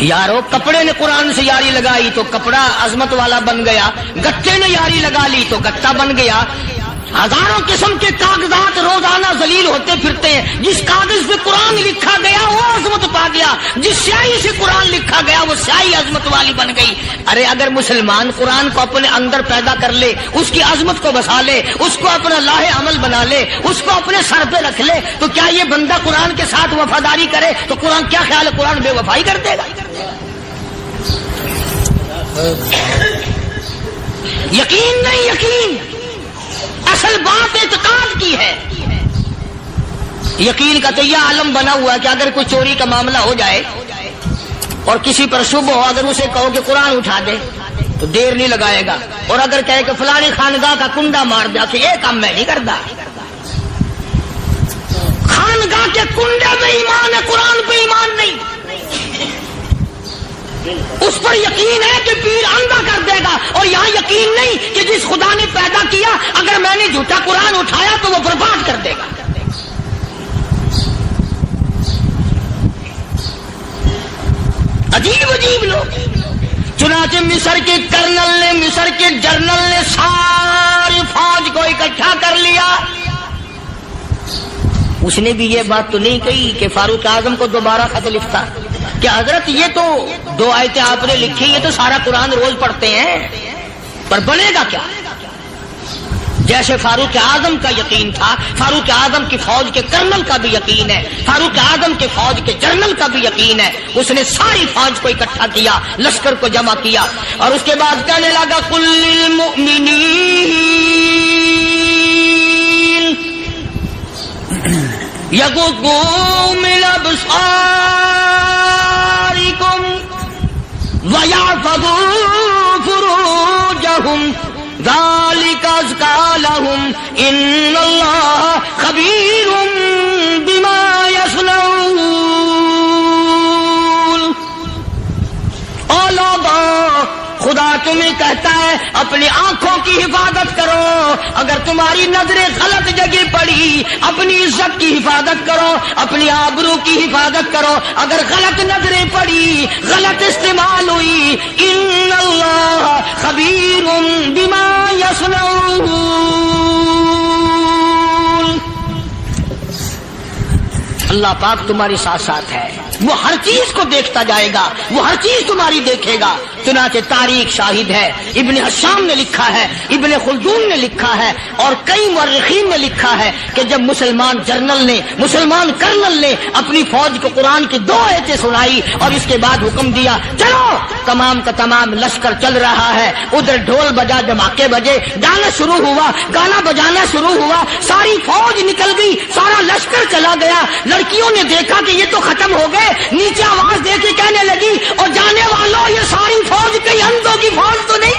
یارو کپڑے نے قرآن سے یاری لگائی تو کپڑا عظمت والا بن گیا، گتے نے یاری لگا لی تو گتا بن گیا۔ ہزاروں قسم کے کاغذات روزانہ ذلیل ہوتے پھرتے ہیں، جس کاغذ پہ قرآن لکھا گیا وہ عظمت پا گیا، جس سیاہی سے قرآن لکھا گیا وہ سیاہی عظمت والی بن گئی۔ ارے اگر مسلمان قرآن کو اپنے اندر پیدا کر لے، اس کی عظمت کو بسا لے، اس کو اپنا لاہ عمل بنا لے، اس کو اپنے سر پہ رکھ لے، تو کیا یہ بندہ قرآن کے ساتھ وفاداری کرے تو قرآن کیا خیال ہے قرآن بے وفائی کر دے گا؟ یقین نہیں، یقین اصل بات اعتقاد کی ہے۔ یقین کا تو یہ عالم بنا ہوا ہے کہ اگر کوئی چوری کا معاملہ ہو جائے اور کسی پر شبہ ہو، اگر اسے کہو کہ قرآن اٹھا دے تو دیر نہیں لگائے گا، اور اگر کہے کہ فلانی خانگاہ کا کنڈا مار دیا تو یہ کام میں نہیں کرتا۔ خانگاہ کے کنڈے میں ایمان ہے، قرآن پہ ایمان نہیں۔ اس پر یقین ہے کہ پیر اندھا کر دے گا، اور یہاں یقین نہیں کہ جس خدا نے پیدا کیا اگر میں نے جھوٹا قرآن اٹھایا تو وہ برباد کر دے گا۔ عجیب عجیب لوگ۔ چنانچہ مصر کے کرنل نے، مصر کے جنرل نے ساری فوج کو اکٹھا کر لیا۔ اس نے بھی یہ بات تو نہیں کہی کہ فاروق اعظم کو دوبارہ خط لکھتا کہ حضرت یہ تو 2 آیتیں آپ نے لکھی، یہ تو سارا قرآن روز پڑھتے ہیں، پر بنے گا کیا؟ جیسے فاروق اعظم کا یقین تھا، فاروق اعظم کی فوج کے کرنل کا بھی یقین ہے، فاروق اعظم کے فوج کے جنرل کا بھی یقین ہے۔ اس نے ساری فوج کو اکٹھا کیا، لشکر کو جمع کیا، اور اس کے بعد کہنے لگا قل للمؤمنین یغضوا من ابصارکم وَيَحْفَظُوا فُرُوجَهُمْ ذَلِكَ أَزْكَىٰ لَهُمْ إِنَّ اللَّهَ خَبِيرٌ بِمَا يَصْنَعُونَ۔ او لوگو، خدا تمہیں کہتا ہے اپنی آنکھوں کی حفاظت کرو، اگر تمہاری نظریں غلط جگہ پڑی اپنی عزت کی حفاظت کرو، اپنی آبرو کی حفاظت کرو۔ اگر غلط نظریں پڑی، غلط استعمال ہوئی، ان اللہ خبیر بما یصنعون، اللہ پاک تمہارے ساتھ ساتھ ہے، وہ ہر چیز کو دیکھتا جائے گا، وہ ہر چیز تمہاری دیکھے گا۔ چنانچہ تاریخ شاہد ہے، ابن حشام نے لکھا ہے، ابن خلدون نے لکھا ہے، اور کئی مورخین نے لکھا ہے کہ جب مسلمان جنرل نے، مسلمان کرنل نے اپنی فوج کو قرآن کی 2 آیتیں سنائی اور اس کے بعد حکم دیا چلو، تمام کا تمام لشکر چل رہا ہے، ادھر ڈھول بجا، دھماکے بجے، گانا شروع ہوا، گانا بجانا شروع ہوا، ساری فوج نکل گئی، سارا لشکر چلا گیا۔ لڑکیوں نے دیکھا کہ یہ تو ختم ہو گئے، نیچے آواز دے کے کہنے لگی اور جانے والوں یہ ساری فوج کئی اندھوں کی فوج تو نہیں؟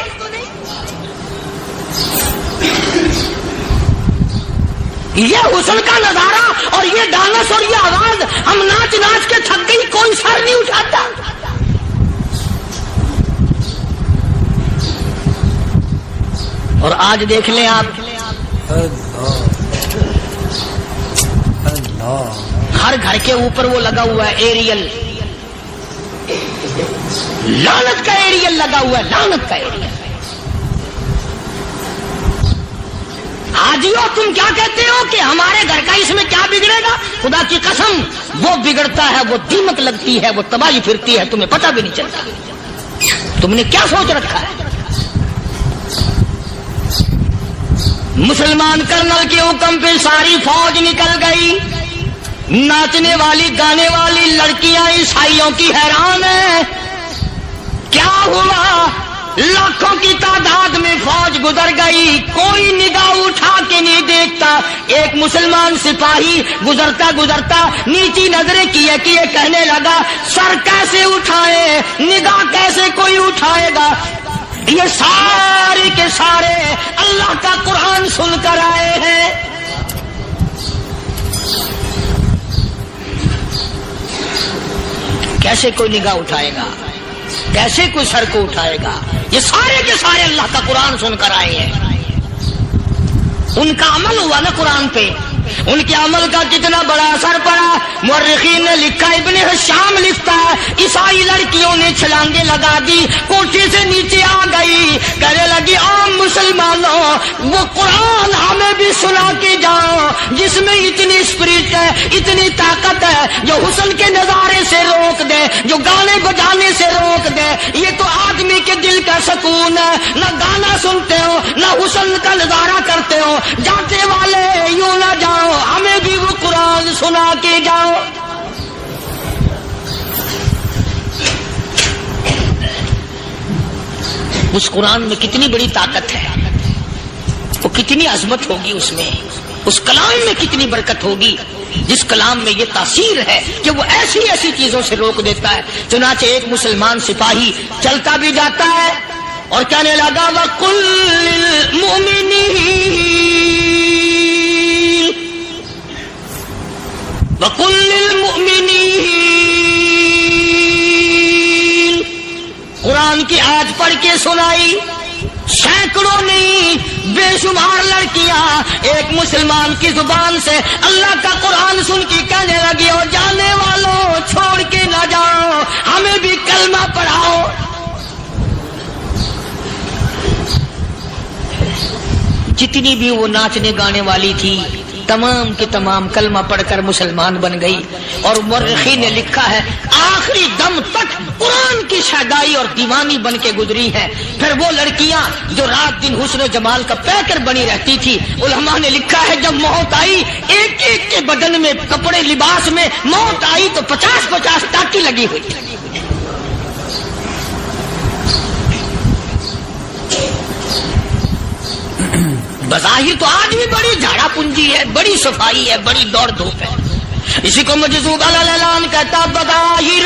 یہ حسن کا نظارہ اور یہ ڈانس اور یہ آواز، ہم ناچ ناچ کے تھک گئی، کوئی سر نہیں اٹھاتا۔ اور آج دیکھ لیں آپ، ہر گھر کے اوپر وہ لگا ہوا ہے ایریل، لعنت کا ایریل لگا ہوا ہے، لعنت کا ایریل۔ حاجیو تم کیا کہتے ہو کہ ہمارے گھر کا اس میں کیا بگڑے گا؟ خدا کی قسم وہ بگڑتا ہے، وہ دیمک لگتی ہے، وہ تباہی پھرتی ہے، تمہیں پتہ بھی نہیں چلتا۔ تم نے کیا سوچ رکھا ہے؟ مسلمان کرنل کے حکم پہ ساری فوج نکل گئی، ناچنے والی گانے والی لڑکیاں عیسائیوں کی حیران ہیں، کیا ہوا؟ لاکھوں کی تعداد میں فوج گزر گئی، کوئی نگاہ اٹھا کے نہیں دیکھتا۔ ایک مسلمان سپاہی گزرتا گزرتا نیچی نظریں کیے کیے کہنے لگا سر کیسے اٹھائے، نگاہ کیسے کوئی اٹھائے گا؟ یہ سارے کے سارے اللہ کا قرآن سن کر آئے ہیں۔ کیسے کوئی نگاہ اٹھائے گا؟ کیسے کوئی سر کو اٹھائے گا؟ یہ سارے کے سارے اللہ کا قرآن سن کر آئے ہیں، ان کا عمل ہوا نا قرآن پہ۔ ان کے عمل کا کتنا بڑا اثر پڑا۔ مورخین نے لکھا، ابن حشام لکھتا ہے عیسائی لڑکیوں نے چھلانگیں لگا دی، کوٹھی سے نیچے آ گئی، کہنے لگی عام مسلمانوں وہ قرآن ہمیں بھی سنا کے جاؤ جس میں اتنی اسپرٹ ہے، اتنی طاقت ہے، جو حسن کے نظارے سے روک دے، جو گانے بجانے سے روک دے۔ یہ تو آدمی کے دل کا سکون ہے، نہ گانا سنتے ہو نہ حسن کا نظارہ کرتے ہو، جاتے والے یوں نہ جاؤ، ہمیں بھی وہ قرآن سنا کے جاؤ۔ اس قرآن میں کتنی بڑی طاقت ہے، وہ کتنی عظمت ہوگی اس میں، اس کلام میں کتنی برکت ہوگی، جس کلام میں یہ تاثیر ہے کہ وہ ایسی ایسی چیزوں سے روک دیتا ہے۔ چنانچہ ایک مسلمان سپاہی چلتا بھی جاتا ہے اور کہنے لگا وَقُلْ لِلْمُؤْمِنِينَ وَقُلْ لِلْمُؤْمِنِينَ، قرآن کی آیت پڑھ کے سنائی۔ سینکڑوں نہیں بے شمار لڑکیاں ایک مسلمان کی زبان سے اللہ کا قرآن سن کے کہنے لگی، اور جانے والوں چھوڑ کے نہ جاؤ، ہمیں بھی کلمہ پڑھاؤ۔ جتنی بھی وہ ناچنے گانے والی تھی تمام کے تمام کلمہ پڑھ کر مسلمان بن گئی، اور مورخین نے لکھا ہے آخری دم تک قرآن کی شیدائی اور دیوانی بن کے گزری ہے۔ پھر وہ لڑکیاں جو رات دن حسن و جمال کا پیکر بنی رہتی تھی، علماء نے لکھا ہے جب موت آئی ایک ایک کے بدن میں کپڑے لباس میں موت آئی تو 50-50 ٹاکی لگی ہوئی تھی۔ بظاہر تو آج بھی بڑی جھاڑا پنجی ہے، بڑی صفائی ہے، بڑی دوڑ دھوپ ہے۔ اسی کو مجذوب الالان کہتا، بظاہر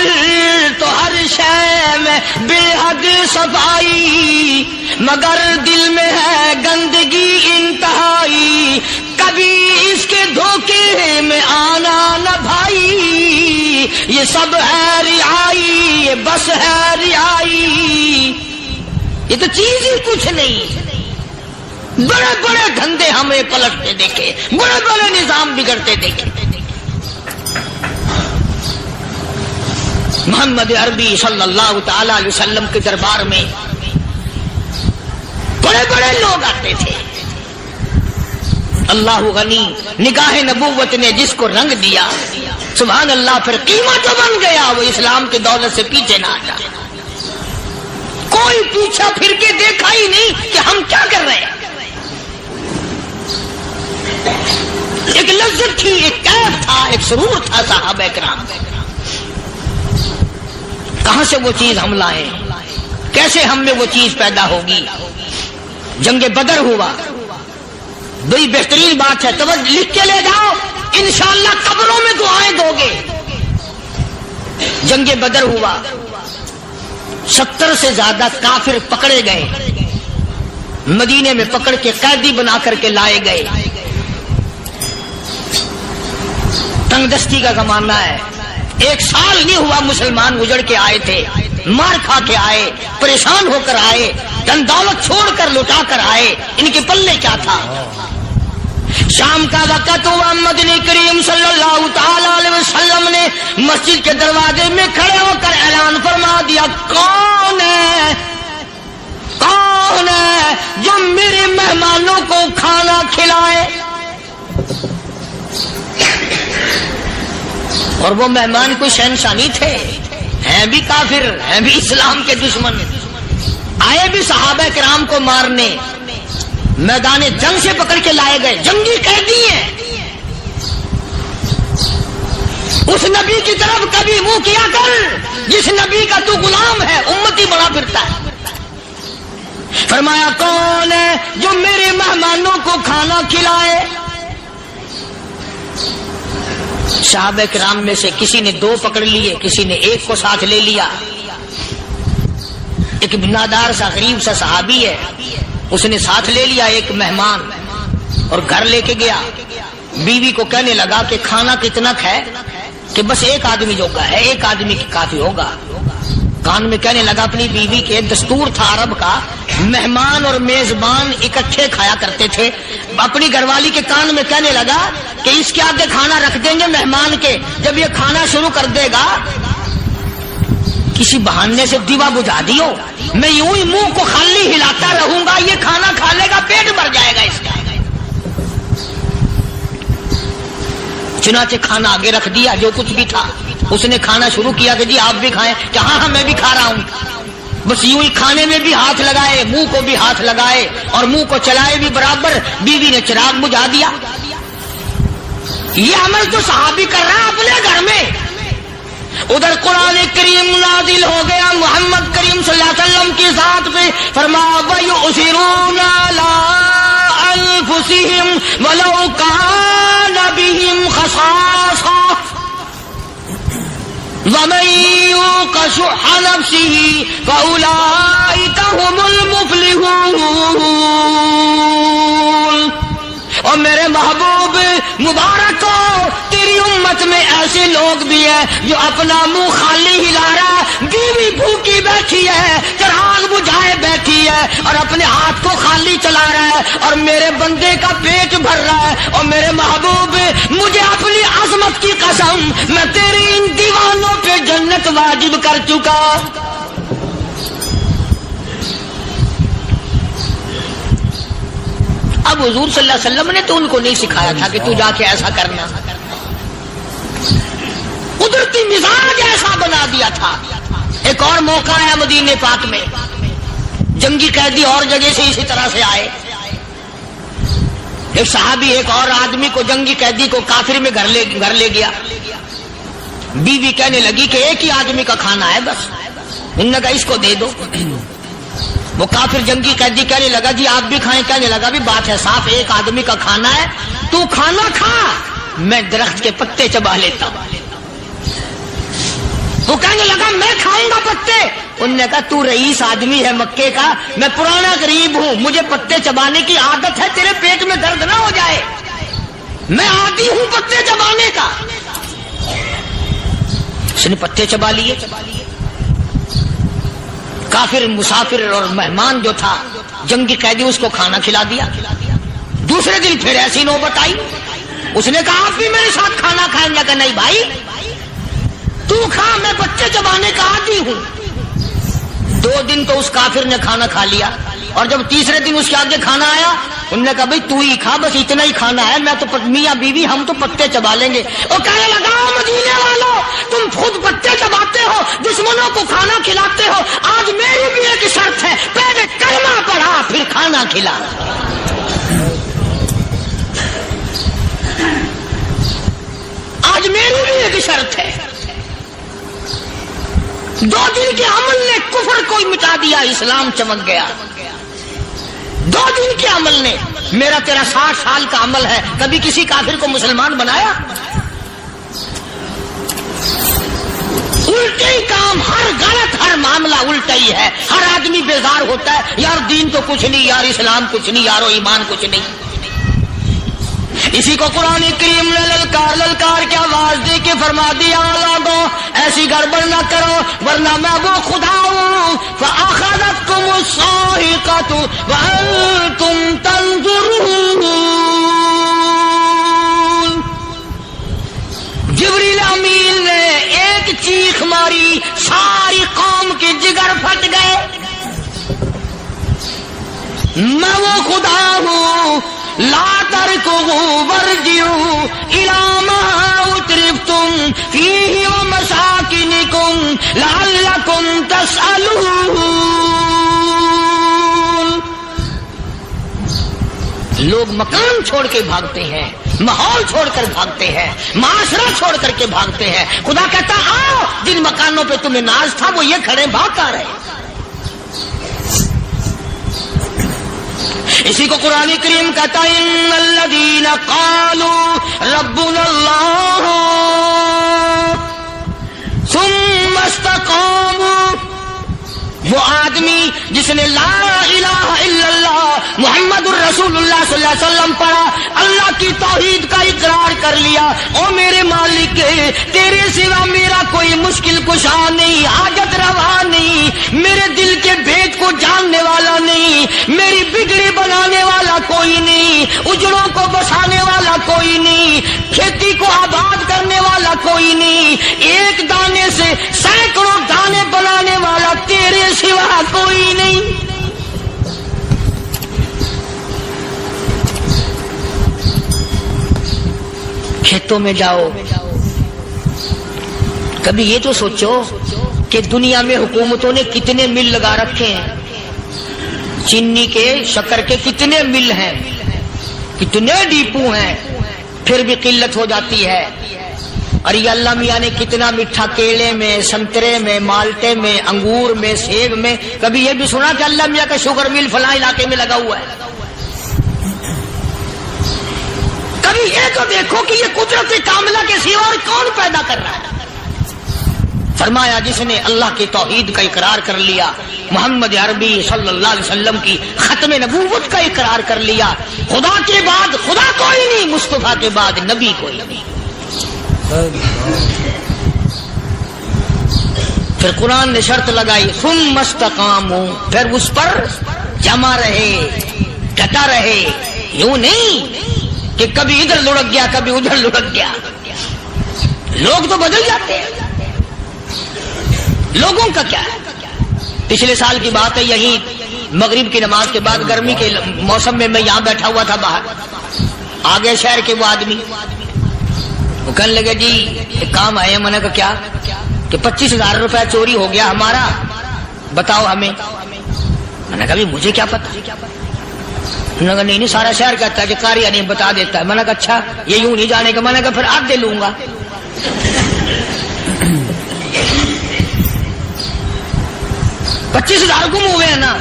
تو ہر شے میں بے حد صفائی، مگر دل میں ہے گندگی انتہائی، کبھی اس کے دھوکے میں آنا نہ بھائی، یہ سب ہے رعائی، یہ بس ہے رعائی، یہ تو چیز ہی کچھ نہیں۔ بڑے بڑے دھندے ہمیں پلٹتے دیکھے، بڑے بڑے نظام بگڑتے دیکھے۔ محمد عربی صلی اللہ تعالی علیہ وسلم کے دربار میں بڑے بڑے لوگ آتے تھے۔ اللہ غنی، نگاہ نبوت نے جس کو رنگ دیا سبحان اللہ، پھر قیمت جو بن گیا وہ اسلام کی دولت سے پیچھے نہ ہٹا۔ کوئی پیچھا پھر کے دیکھا ہی نہیں کہ ہم کیا کر رہے ہیں۔ ایک لذت تھی، ایک کیف تھا، ایک سرور تھا صحابہ کرام۔ کہاں سے وہ چیز ہم لائیں، کیسے ہم میں وہ چیز پیدا ہوگی؟ جنگ بدر ہوا، بڑی بہترین بات ہے، توجہ لکھ کے لے جاؤ، انشاءاللہ قبروں میں دعائیں دو گے۔ جنگ بدر ہوا، 70 سے زیادہ کافر پکڑے گئے، مدینے میں پکڑ کے قیدی بنا کر کے لائے گئے۔ تنگ دستی کا زمانہ ہے، 1 سال نہیں ہوا مسلمان اجڑ کے آئے تھے، مار کھا کے آئے، پریشان ہو کر آئے، دن دولت چھوڑ کر لٹا کر آئے، ان کے پلے کیا تھا؟ شام کا وقت ہوا، مدنی کریم صلی اللہ تعالی علیہ وسلم نے مسجد کے دروازے میں کھڑے ہو کر اعلان فرما دیا، کون ہے جو میرے مہمانوں کو کھانا کھلائے؟ اور وہ مہمان کوئی شہنشاہ نہیں تھے، ہیں بھی کافر، ہیں بھی اسلام کے دشمن، آئے بھی صحابہ کرام کو مارنے، میدان جنگ سے پکڑ کے لائے گئے، جنگی قیدی ہیں۔ اس نبی کی طرف کبھی منہ کیا کر جس نبی کا تو غلام ہے، امتی بڑا پھرتا ہے۔ فرمایا کون ہے جو میرے مہمانوں کو کھانا کھلائے؟ صحابہ کرام میں سے کسی نے 2 پکڑ لیے، کسی نے 1 کو ساتھ لے لیا۔ ایک بنادار سا غریب سا صحابی ہے، اس نے ساتھ لے لیا ایک مہمان اور گھر لے کے گیا۔ بیوی کو کہنے لگا کہ کھانا کتنا ہے، کہ بس 1 آدمی جوگا ہے، 1 آدمی کی کافی ہوگا۔ کان میں کہنے لگا اپنی بیوی کے، دستور تھا عرب کا مہمان اور میزبان اکٹھے کھایا کرتے تھے. اپنی گھر والی کے کان میں کہنے لگا کہ اس کے آگے کھانا رکھ دیں گے مہمان کے, جب یہ کھانا شروع کر دے گا کسی بہانے سے دیوا بجھا دیو, میں یوں ہی منہ کو خالی ہلاتا رہوں گا, یہ کھانا کھا لے گا, پیٹ بھر جائے گا اس کا. چنانچہ کھانا آگے رکھ دیا, جو کچھ بھی تھا اس نے کھانا شروع کیا کہ جی آپ بھی کھائیں, کہ ہاں میں بھی کھا رہا ہوں. بس یوں ہی کھانے میں بھی ہاتھ لگائے, منہ کو بھی ہاتھ لگائے اور منہ کو چلائے بھی برابر. بیوی نے چراغ بجھا دیا. یہ عمل تو صحابی کر رہا ہے اپنے گھر میں. ادھر قرآن کریم نازل ہو گیا محمد کریم صلی اللہ علیہ وسلم کی ذات پہ, فرمایا وَيُؤْثِرُونَ عَلَىٰ أَنفُسِهِمْ وَلَوْ كَانَ بِهِمْ خَصَاصَةٌ وَمَن يُوقَ شُحَّ نَفْسِهِ فَأُولَٰئِكَ هُمُ الْمُفْلِحُونَ. اور میرے محبوب مبارک ہو, تیری امت میں ایسے لوگ بھی ہیں جو اپنا منہ خالی ہلا رہا ہے, بیوی بھوکی بیٹھی ہے, چراغ بجھائے بیٹھی ہے اور اپنے ہاتھ کو خالی چلا رہا ہے, اور میرے بندے کا پیٹ بھر رہا ہے. اور میرے محبوب مجھے اپنی عظمت کی قسم, میں تیری ان دیوانوں پہ جنت واجب کر چکا. اب حضور صلی اللہ علیہ وسلم نے تو ان کو نہیں سکھایا تھا کہ تو جا کے ایسا کرنا, قدرتی مزاج ایسا بنا دیا تھا. ایک اور موقع ہے مدینے پاک میں, جنگی قیدی اور جگہ سے اسی طرح سے آئے. ایک صحابی ایک اور آدمی کو, جنگی قیدی کو کافر میں گھر لے گیا. بیوی کہنے لگی کہ ایک ہی آدمی کا کھانا ہے بس, انہوں نے کہا اس کو دے دو. وہ کافر جنگی قیدی کہنے لگا جی آپ بھی کھائیں, کہنے لگا بھی بات ہے صاف, ایک آدمی کا کھانا ہے, تو کھانا کھا, میں درخت کے پتے چبا لیتا ہوں. وہ کہنے لگا میں کھاؤں گا پتے. انہوں نے کہا تو رئیس آدمی ہے مکے کا, میں پرانا غریب ہوں, مجھے پتے چبانے کی عادت ہے, تیرے پیٹ میں درد نہ ہو جائے, میں عادی ہوں پتے چبانے کا. اس نے پتے چبا لیے. کافر مسافر اور مہمان جو تھا جنگی قیدی, اس کو کھانا کھلا دیا. دوسرے دن پھر ایسی نوبت آئی, اس نے کہا آپ بھی میرے ساتھ کھانا کھائیں گے, کہ نہیں بھائی تو کھا, میں بچے چبانے کا عادی ہوں. 2 دن تو اس کافر نے کھانا کھا لیا, اور جب تیسرے دن اس کے آگے کھانا آیا, انہوں نے کہا بھائی تو ہی کھا, بس اتنا ہی کھانا ہے, میں تو میاں بیوی ہم تو پتے چبا لیں گے. اور کہنے لگا مدینے والوں, تم خود پتے چباتے ہو, دشمنوں کو کھانا کھلاتے ہو, آج میری بھی ایک شرط ہے, پہلے کلمہ پڑھا پھر کھانا کھلا. آج میری بھی ایک شرط ہے. 2 دن کے عمل نے کفر کو مٹا دیا, اسلام چمک گیا. 2 دن کے عمل نے, میرا تیرا 60 سال کا عمل ہے, کبھی کسی کافر کو مسلمان بنایا؟ الٹے ہی کام, ہر غلط, ہر معاملہ الٹا ہی ہے. ہر آدمی بیزار ہوتا ہے, یار دین تو کچھ نہیں, یار اسلام کچھ نہیں, یارو ایمان کچھ نہیں. اسی کو قرآن کریم نے للکار کے آواز دے کے فرما دیا, لوگوں ایسی گڑبڑ نہ کرو ورنہ میں وہ خدا ہوں. فَأَخَذَتْكُمُ الصَّاعِقَةُ وَأَنْتُمْ تَنظُرُونَ. جبریل امین نے ایک چیخ ماری, ساری قوم کے جگر پھٹ گئے. میں وہ خدا ہوں, لا تركضوا وارجعوا إلى ما أترفتم فيه ومساكنكم لعلكم تسألون. لوگ مکان چھوڑ کے بھاگتے ہیں, ماحول چھوڑ کر بھاگتے ہیں, معاشرہ چھوڑ کر کے بھاگتے ہیں. خدا کہتا آؤ, جن مکانوں پہ تمہیں ناز تھا وہ یہ کھڑے بھاگ کر رہے. اسی کو قرآن کریم کہتا ہے ان الذین قالوا ربنا اللہ ثم استقاموا. وہ آدمی جس نے لا الہ الا اللہ محمد الرسول رسول اللہ صلی اللہ علیہ وسلم پڑھا, اللہ کی توحید کا اقرار کر لیا, او میرے مالک تیرے سوا میرا کوئی مشکل کشا نہیں, حاجت روا نہیں, میرے دل کے بھید کو جاننے والا نہیں, میری بگڑی بنانے والا کوئی نہیں, اجڑوں کو بسانے والا کوئی نہیں, کھیتی کو آباد کرنے والا کوئی نہیں, ایک دانے سے سینکڑوں دانے بنانے والا تیرے سوا کوئی نہیں. کھیتوں میں جاؤ, کبھی یہ تو سوچو کہ دنیا میں حکومتوں نے کتنے مل لگا رکھے ہیں, چینی کے شکر کے کتنے مل ہیں, کتنے ڈیپو ہیں, پھر بھی قلت ہو جاتی ہے. اور یہ اللہ میاں نے کتنا میٹھا کیلے میں, سنترے میں, مالٹے میں, انگور میں, سیب میں. کبھی یہ بھی سنا کہ اللہ میاں کا شوگر مل فلاں علاقے میں لگا ہوا ہے؟ کبھی یہ تو دیکھو کہ یہ قدرت کاملہ کے سوا اور کون پیدا کر رہا ہے. فرمایا جس نے اللہ کی توحید کا اقرار کر لیا, محمد عربی صلی اللہ علیہ وسلم کی ختم نبوت کا اقرار کر لیا, خدا کے بعد خدا کوئی نہیں, مصطفیٰ کے بعد نبی کوئی نہیں. پھر قرآن نے شرط لگائی ثم استقاموا, پھر اس پر جمع رہے, ڈٹا رہے, یوں نہیں کہ کبھی ادھر لڑک گیا کبھی ادھر لڑک گیا. لوگ تو بدل جاتے ہیں, لوگوں کا کیا ہے. پچھلے سال کی بات ہے, یہی مغرب کی نماز کے بعد گرمی کے موسم میں یہاں بیٹھا ہوا تھا باہر, آگے شہر کے وہ آدمی وہ کہنے لگے جی ایک کام آئے ہیں. میں نے کہا کیا؟ کہ 25,000 روپے چوری ہو گیا ہمارا, بتاؤ ہمیں. میں نے کہا مجھے کیا پتا. انہوں نے کہا نہیں سارا شہر کہتا ہے کہ کاریا نہیں بتا دیتا ہے. میں نے کہا اچھا یہ یوں نہیں جانے کا. میں نے کہا پھر آدھے لوں گا. 25,000 گم ہوئے ہیں نا,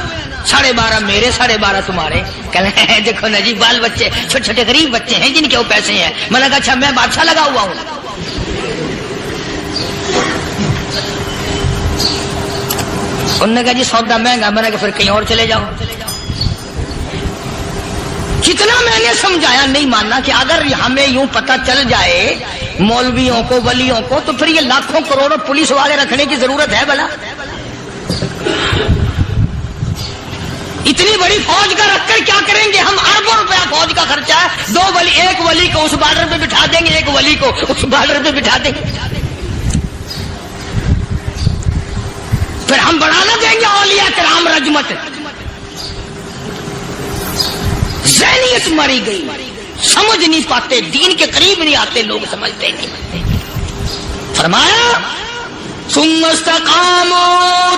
12.5 میرے 12.5 تمہارے. کہنے ہیں دیکھو نا جی بال بچے چھوٹے چھوٹے غریب بچے ہیں جن کے وہ پیسے ہیں. میں نے کہا اچھا میں بادشاہ لگا ہوا ہوں. انہوں نے کہا جی سودا مہنگا. میں نے کہا پھر کہیں اور چلے جاؤ. کتنا میں نے سمجھایا نہیں ماننا کہ اگر ہمیں یوں پتہ چل جائے مولویوں کو ولیوں کو تو پھر یہ لاکھوں کروڑوں پولیس والے رکھنے کی ضرورت ہے بھلا؟ اتنی بڑی فوج کا رکھ کر کیا کریں گے ہم؟ اربوں روپیہ فوج کا خرچہ ہے. ایک ولی کو اس بارڈر پہ بٹھا دیں گے, ایک ولی کو اس بارڈر پہ بٹھا دیں گے. پھر ہم بڑھانا دیں گے اولیاء کرام رجمت. ذہنیت ماری گئی, سمجھ نہیں پاتے, دین کے قریب نہیں آتے لوگ, سمجھتے نہیں. فرمایا ثم استقاموا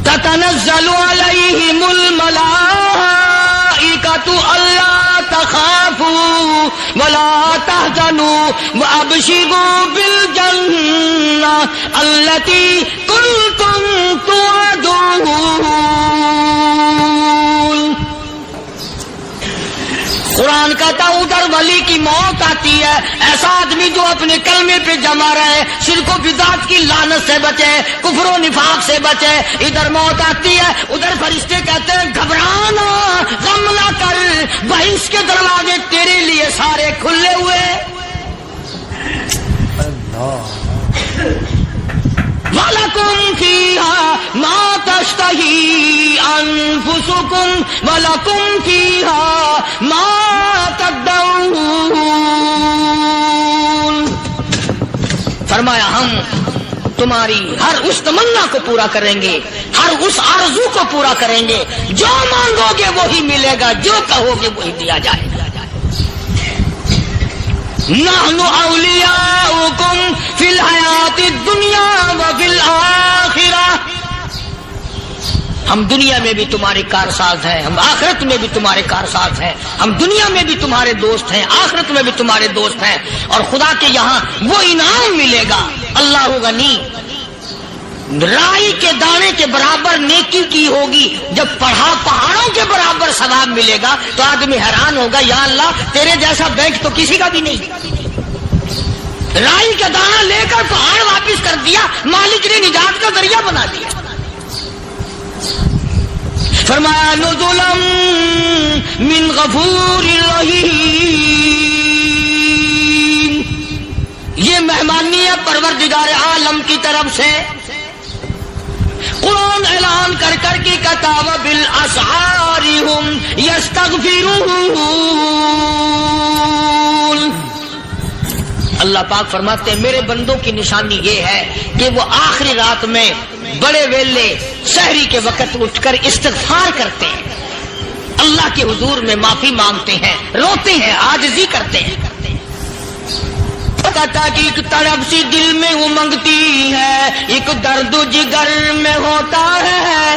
تتنزل علیہم الملائکۃ الا تخافوا ولا تحزنوا وابشروا بالجنہ التی کنتم توعدون. قرآن کہتا ادھر ولی کی موت آتی ہے, ایسا آدمی جو اپنے کلمے پہ جمع رہے, شرک و بدعت کی لعنت سے بچے, کفر و نفاق سے بچے. ادھر موت آتی ہے, ادھر فرشتے کہتے ہیں گھبرانا, غم نہ کر, بہشت کے دروازے تیرے لیے سارے کھلے ہوئے. وَلَكُمْ فِيهَا مَا تَشْتَهِي أَنفُسُكُمْ وَلَكُمْ فِيهَا مَا تَدَّعُونَ. فرمایا ہم تمہاری ہر اس تمنا کو پورا کریں گے, ہر اس آرزو کو پورا کریں گے. جو مانگو گے وہی ملے گا, جو کہو گے وہی دیا جائے گا. نحن اولیاؤکم فی الحیات الدنیا وفی الآخرہ. ہم دنیا میں بھی تمہارے کارساز ہیں, ہم آخرت میں بھی تمہارے کارساز ہیں. ہم دنیا میں بھی تمہارے دوست ہیں, آخرت میں بھی تمہارے دوست ہیں. اور خدا کے یہاں وہ انعام ملے گا. اللہ غنی, رائی کے دانے کے برابر نیکی کی ہوگی, جب پہاڑوں کے برابر ثواب ملے گا تو آدمی حیران ہوگا, یا اللہ تیرے جیسا بینک تو کسی کا بھی نہیں. رائی کا دانہ لے کر پہاڑ واپس کر دیا, مالک نے نجات کا ذریعہ بنا دیا. فرمایا نزلا من غفور رحیم، یہ مہمانی ہے پروردگار عالم کی طرف سے۔ قرآن اعلان کر کر کے کہتا وبالاسحار هم یستغفرون۔ اللہ پاک فرماتے ہیں میرے بندوں کی نشانی یہ ہے کہ وہ آخری رات میں بڑے ویلے سحری کے وقت اٹھ کر استغفار کرتے ہیں، اللہ کے حضور میں معافی مانگتے ہیں، روتے ہیں، عاجزی کرتے ہیں۔ کہتا کہ ایک تڑپ سی دل میں امنگتی ہے، ایک درد جگر میں ہوتا ہے،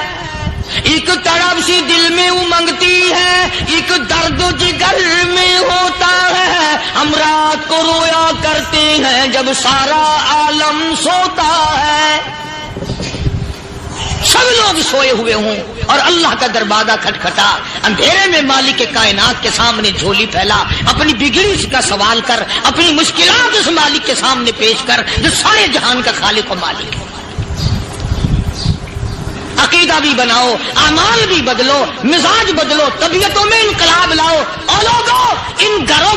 ایک تڑپ سی دل میں امنگتی ہے، ایک درد جگر میں ہوتا ہے، ہم رات کو رویا کرتے ہیں جب سارا عالم سوتا ہے۔ سب لوگ سوئے ہوئے ہوں اور اللہ کا دروازہ کھٹکھٹا، اندھیرے میں مالک کائنات کے سامنے جھولی پھیلا، اپنی بگڑی کا سوال کر، اپنی مشکلات اس مالک کے سامنے پیش کر جو سارے جہان کا خالق و مالک ہے۔ عقیدہ بھی بناؤ، اعمال بھی بدلو، مزاج بدلو، طبیعتوں میں انقلاب لاؤ، اور لوگوں ان گھروں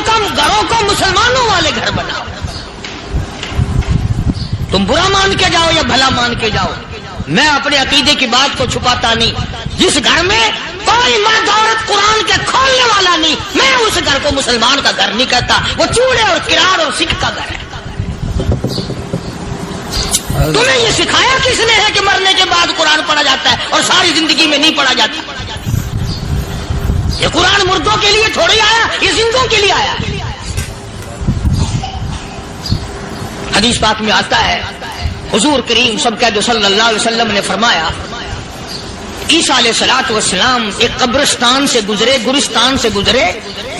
کو مسلمانوں والے گھر بناؤ۔ تم برا مان کے جاؤ یا بھلا مان کے جاؤ، میں اپنے عقیدے کی بات کو چھپاتا نہیں۔ جس گھر میں کوئی مرد عورت قرآن کے کھولنے والا نہیں، میں اس گھر کو مسلمان کا گھر نہیں کہتا، وہ چوڑے اور کرار اور سکھ کا گھر ہے۔ تمہیں یہ سکھایا کس نے ہے کہ مرنے کے بعد قرآن پڑھا جاتا ہے اور ساری زندگی میں نہیں پڑھا جاتا؟ یہ قرآن مردوں کے لیے تھوڑی آیا، یہ زندوں کے لیے آیا۔ حدیث پاک میں آتا ہے حضور کریم سب کہہ صلی اللہ علیہ وسلم نے فرمایا عیسیٰ علیہ الصلوۃ والسلام ایک قبرستان سے گزرے، گورستان سے گزرے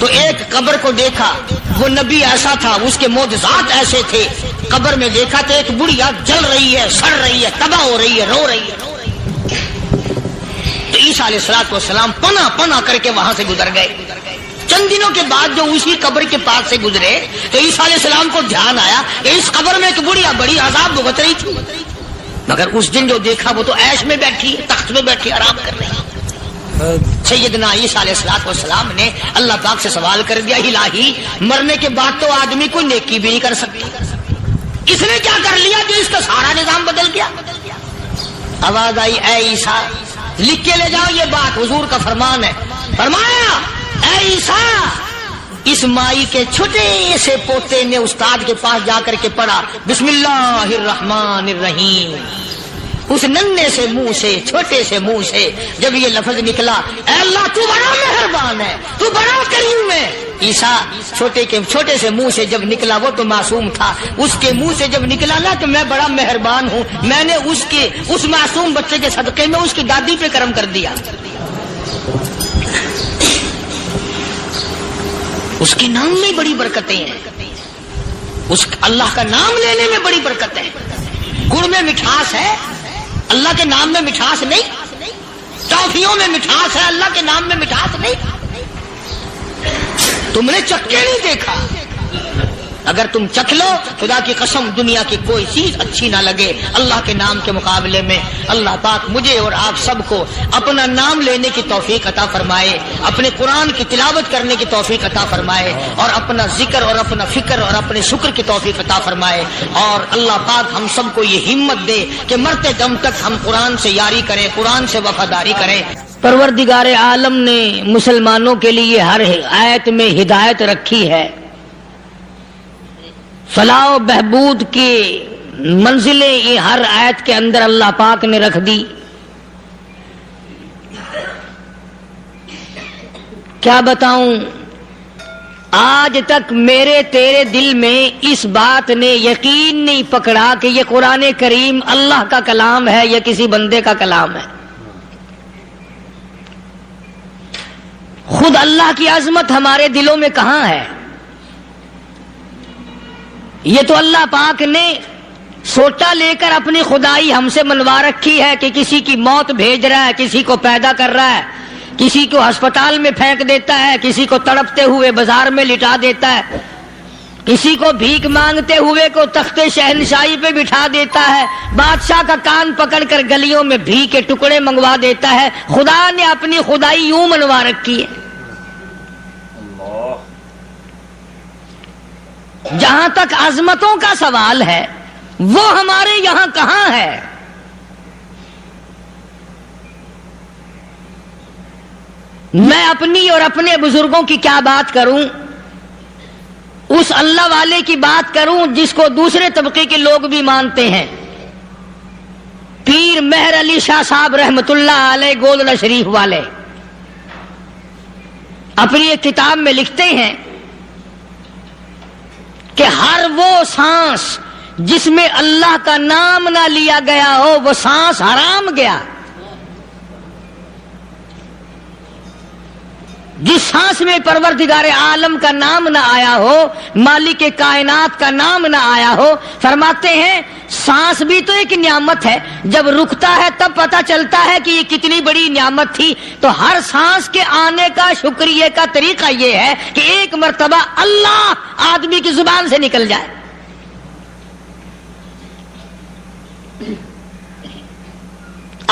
تو ایک قبر کو دیکھا، وہ نبی ایسا تھا، اس کے معجزات ایسے تھے۔ قبر میں دیکھا تو ایک بڑھیا جل رہی ہے، سڑ رہی ہے، تباہ ہو رہی ہے، رو رہی ہے۔ تو عیسیٰ علیہ الصلوۃ والسلام پناہ کر کے وہاں سے گزر گئے۔ چند دنوں کے بعد جو اسی قبر کے پاس سے گزرے تو عیسیٰ علیہ السلام کو دھیان آیا کہ اس قبر میں ایک بڑھیا بڑی عذاب بھگت رہی تھی، مگر اس دن جو دیکھا وہ تو عیش میں بیٹھی، تخت میں بیٹھی آرام کر رہی۔ سیدنا عیسیٰ علیہ السلام نے اللہ پاک سے سوال کر دیا الہی مرنے کے بعد تو آدمی کو نیکی بھی نہیں کر سکتا، اس نے کیا کر لیا جو اس کا سارا نظام بدل گیا؟ آواز آئی اے عیسیٰ لکھ کے لے جاؤ یہ بات، حضور کا فرمان ہے۔ فرمایا اے عیسیٰ اس مائی کے چھوٹے سے پوتے نے استاد کے پاس جا کر کے پڑھا بسم اللہ الرحمن الرحیم، اس ننھے سے منہ سے، چھوٹے سے منہ سے جب یہ لفظ نکلا اے اللہ تو بڑا مہربان ہے، تو بڑا کریم ہے۔ عیسیٰ چھوٹے سے منہ سے جب نکلا، وہ تو معصوم تھا، اس کے منہ سے جب نکلا نا تو میں بڑا مہربان ہوں، میں نے اس معصوم بچے کے صدقے میں اس کی دادی پہ کرم کر دیا۔ اس کے نام میں بڑی برکتیں ہیں، اس اللہ کا نام لینے میں بڑی برکتیں ہیں۔ گڑ میں مٹھاس ہے، اللہ کے نام میں مٹھاس نہیں۔ ٹافیوں میں مٹھاس ہے، اللہ کے نام میں مٹھاس نہیں۔ تم نے چکھ کے نہیں دیکھا، اگر تم چکھ لو خدا کی قسم دنیا کی کوئی چیز اچھی نہ لگے اللہ کے نام کے مقابلے میں۔ اللہ پاک مجھے اور آپ سب کو اپنا نام لینے کی توفیق عطا فرمائے، اپنے قرآن کی تلاوت کرنے کی توفیق عطا فرمائے، اور اپنا ذکر اور اپنا فکر اور اپنے شکر کی توفیق عطا فرمائے، اور اللہ پاک ہم سب کو یہ ہمت دے کہ مرتے دم تک ہم قرآن سے یاری کریں، قرآن سے وفاداری کریں۔ پروردگار عالم نے مسلمانوں کے لیے ہر آیت میں ہدایت رکھی ہے، فلاح و بہبود کی منزلیں یہ ہر آیت کے اندر اللہ پاک نے رکھ دی۔ کیا بتاؤں، آج تک میرے تیرے دل میں اس بات نے یقین نہیں پکڑا کہ یہ قرآن کریم اللہ کا کلام ہے یا کسی بندے کا کلام ہے۔ خود اللہ کی عظمت ہمارے دلوں میں کہاں ہے؟ یہ تو اللہ پاک نے سوٹا لے کر اپنی خدائی ہم سے منوا رکھی ہے کہ کسی کی موت بھیج رہا ہے، کسی کو پیدا کر رہا ہے، کسی کو ہسپتال میں پھینک دیتا ہے، کسی کو تڑپتے ہوئے بازار میں لٹا دیتا ہے۔ کسی کو بھیک مانگتے ہوئے کو تخت شہنشاہی پہ بٹھا دیتا ہے، بادشاہ کا کان پکڑ کر گلیوں میں بھیک کے ٹکڑے منگوا دیتا ہے. خدا نے اپنی خدائی یوں منوا رکھی ہے. جہاں تک عظمتوں کا سوال ہے وہ ہمارے یہاں کہاں ہے؟ میں اپنی اور اپنے بزرگوں کی کیا بات کروں، اس اللہ والے کی بات کروں جس کو دوسرے طبقے کے لوگ بھی مانتے ہیں. پیر مہر علی شاہ صاحب رحمت اللہ علیہ گولڈا شریف والے اپنی ایک کتاب میں لکھتے ہیں کہ ہر وہ سانس جس میں اللہ کا نام نہ لیا گیا ہو وہ سانس حرام گیا. جس سانس میں پروردگار عالم کا نام نہ آیا ہو، مالک کائنات کا نام نہ آیا ہو، فرماتے ہیں سانس بھی تو ایک نعمت ہے، جب رکتا ہے تب پتہ چلتا ہے کہ یہ کتنی بڑی نعمت تھی. تو ہر سانس کے آنے کا شکریہ کا طریقہ یہ ہے کہ ایک مرتبہ اللہ آدمی کی زبان سے نکل جائے.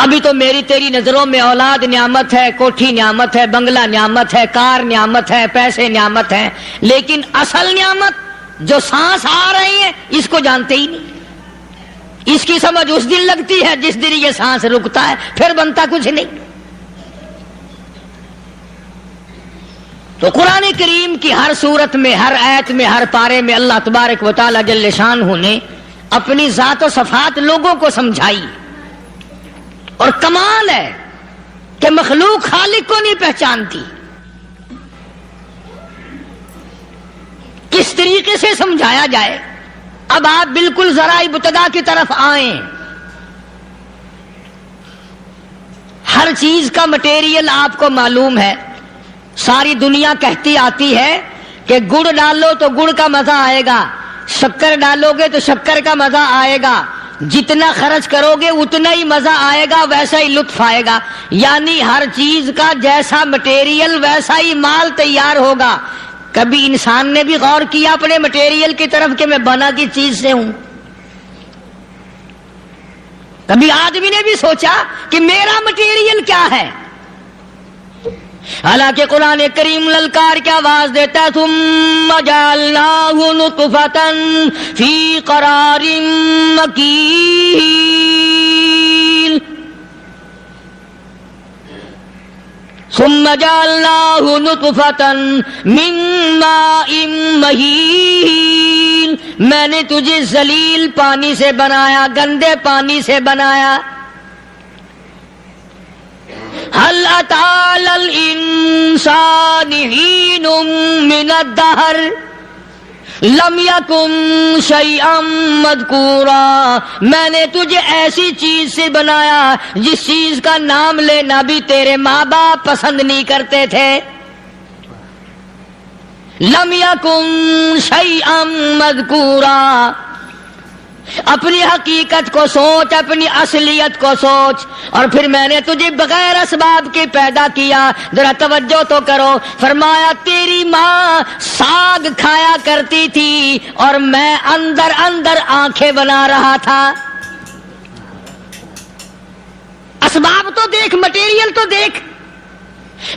ابھی تو میری تیری نظروں میں اولاد نعمت ہے، کوٹھی نعمت ہے، بنگلہ نعمت ہے، کار نعمت ہے، پیسے نعمت ہے، لیکن اصل نعمت جو سانس آ رہی ہے اس کو جانتے ہی نہیں. اس کی سمجھ اس دن لگتی ہے جس دن یہ سانس رکتا ہے، پھر بنتا کچھ نہیں. تو قرآن کریم کی ہر صورت میں، ہر آیت میں، ہر پارے میں اللہ تبارک و تعالی جل شانہ نے اپنی ذات و صفات لوگوں کو سمجھائی. اور کمال ہے کہ مخلوق خالق کو نہیں پہچانتی. کس طریقے سے سمجھایا جائے؟ اب آپ بالکل ذرا ابتدا کی طرف آئیں. ہر چیز کا مٹیریل آپ کو معلوم ہے. ساری دنیا کہتی آتی ہے کہ گڑ ڈالو تو گڑ کا مزہ آئے گا، شکر ڈالو گے تو شکر کا مزہ آئے گا، جتنا خرچ کرو گے اتنا ہی مزہ آئے گا، ویسا ہی لطف آئے گا. یعنی ہر چیز کا جیسا مٹیریل ویسا ہی مال تیار ہوگا. کبھی انسان نے بھی غور کیا اپنے مٹیریل کی طرف کہ میں بنا کی چیز سے ہوں؟ کبھی آدمی نے بھی سوچا کہ میرا مٹیریل کیا ہے؟ حالانکہ قرآن کریم للکار کی آواز دیتا ہے ثم جعلناہ نطفۃ فی قرار مکین. ثم جعلناہ نطفۃ من ماء مہین. میں نے تجھے ذلیل پانی سے بنایا، گندے پانی سے بنایا. هل أتى على الإنسان حين من الدهر لم يكن شيئا مذكورا. میں نے تجھے ایسی چیز سے بنایا جس چیز کا نام لینا بھی تیرے ماں باپ پسند نہیں کرتے تھے. لم يكن شيئا مذكورا. اپنی حقیقت کو سوچ، اپنی اصلیت کو سوچ. اور پھر میں نے تجھے بغیر اسباب کے پیدا کیا. ذرا توجہ تو کرو. فرمایا تیری ماں ساگ کھایا کرتی تھی اور میں اندر اندر آنکھیں بنا رہا تھا. اسباب تو دیکھ، مٹیریل تو دیکھ.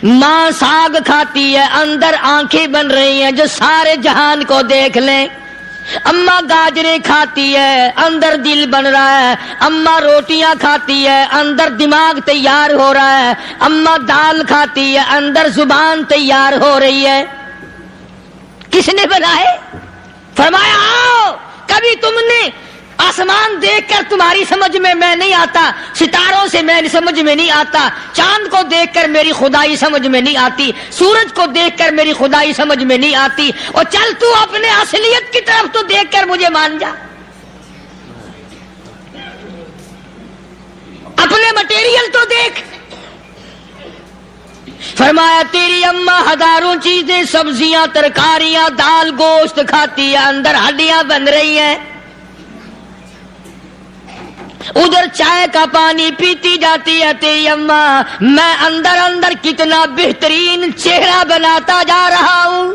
ماں ساگ کھاتی ہے، اندر آنکھیں بن رہی ہیں جو سارے جہان کو دیکھ لیں. اماں گاجریں کھاتی ہے، اندر دل بن رہا ہے. اماں روٹیاں کھاتی ہے، اندر دماغ تیار ہو رہا ہے. اماں دال کھاتی ہے، اندر زبان تیار ہو رہی ہے. کس نے بنائے؟ فرمایا آؤ. کبھی تم نے آسمان دیکھ کر تمہاری سمجھ میں نہیں آتا، ستاروں سے میں سمجھ میں نہیں آتا، چاند کو دیکھ کر میری خدائی سمجھ میں نہیں آتی، سورج کو دیکھ کر میری خدائی سمجھ میں نہیں آتی. اور چل تو اپنے اصلیت کی طرف تو دیکھ کر مجھے مان جا. اپنے مٹیریل تو دیکھ. فرمایا تیری اماں ہزاروں چیزیں، سبزیاں، ترکاریاں، دال، گوشت کھاتی ہے، اندر ہڈیاں بن رہی ہیں. ادھر چائے کا پانی پیتی جاتی ہے تیری اماں. میں اندر اندر کتنا بہترین چہرہ بناتا جا رہا ہوں.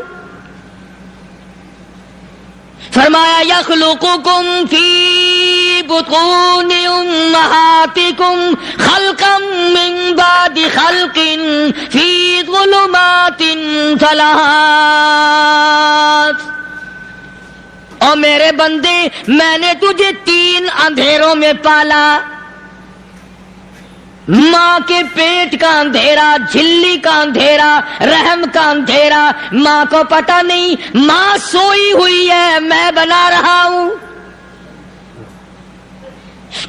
فرمایا یخلقکم فی بطون امہاتکم خلقا من بعد خلق فی ظلمات ثلاث. اور میرے بندے میں نے تجھے 3 اندھیروں میں پالا. ماں کے پیٹ کا اندھیرا، جھلی کا اندھیرا، رحم کا اندھیرا. ماں کو پتہ نہیں ماں سوئی ہوئی ہے، میں بنا رہا ہوں.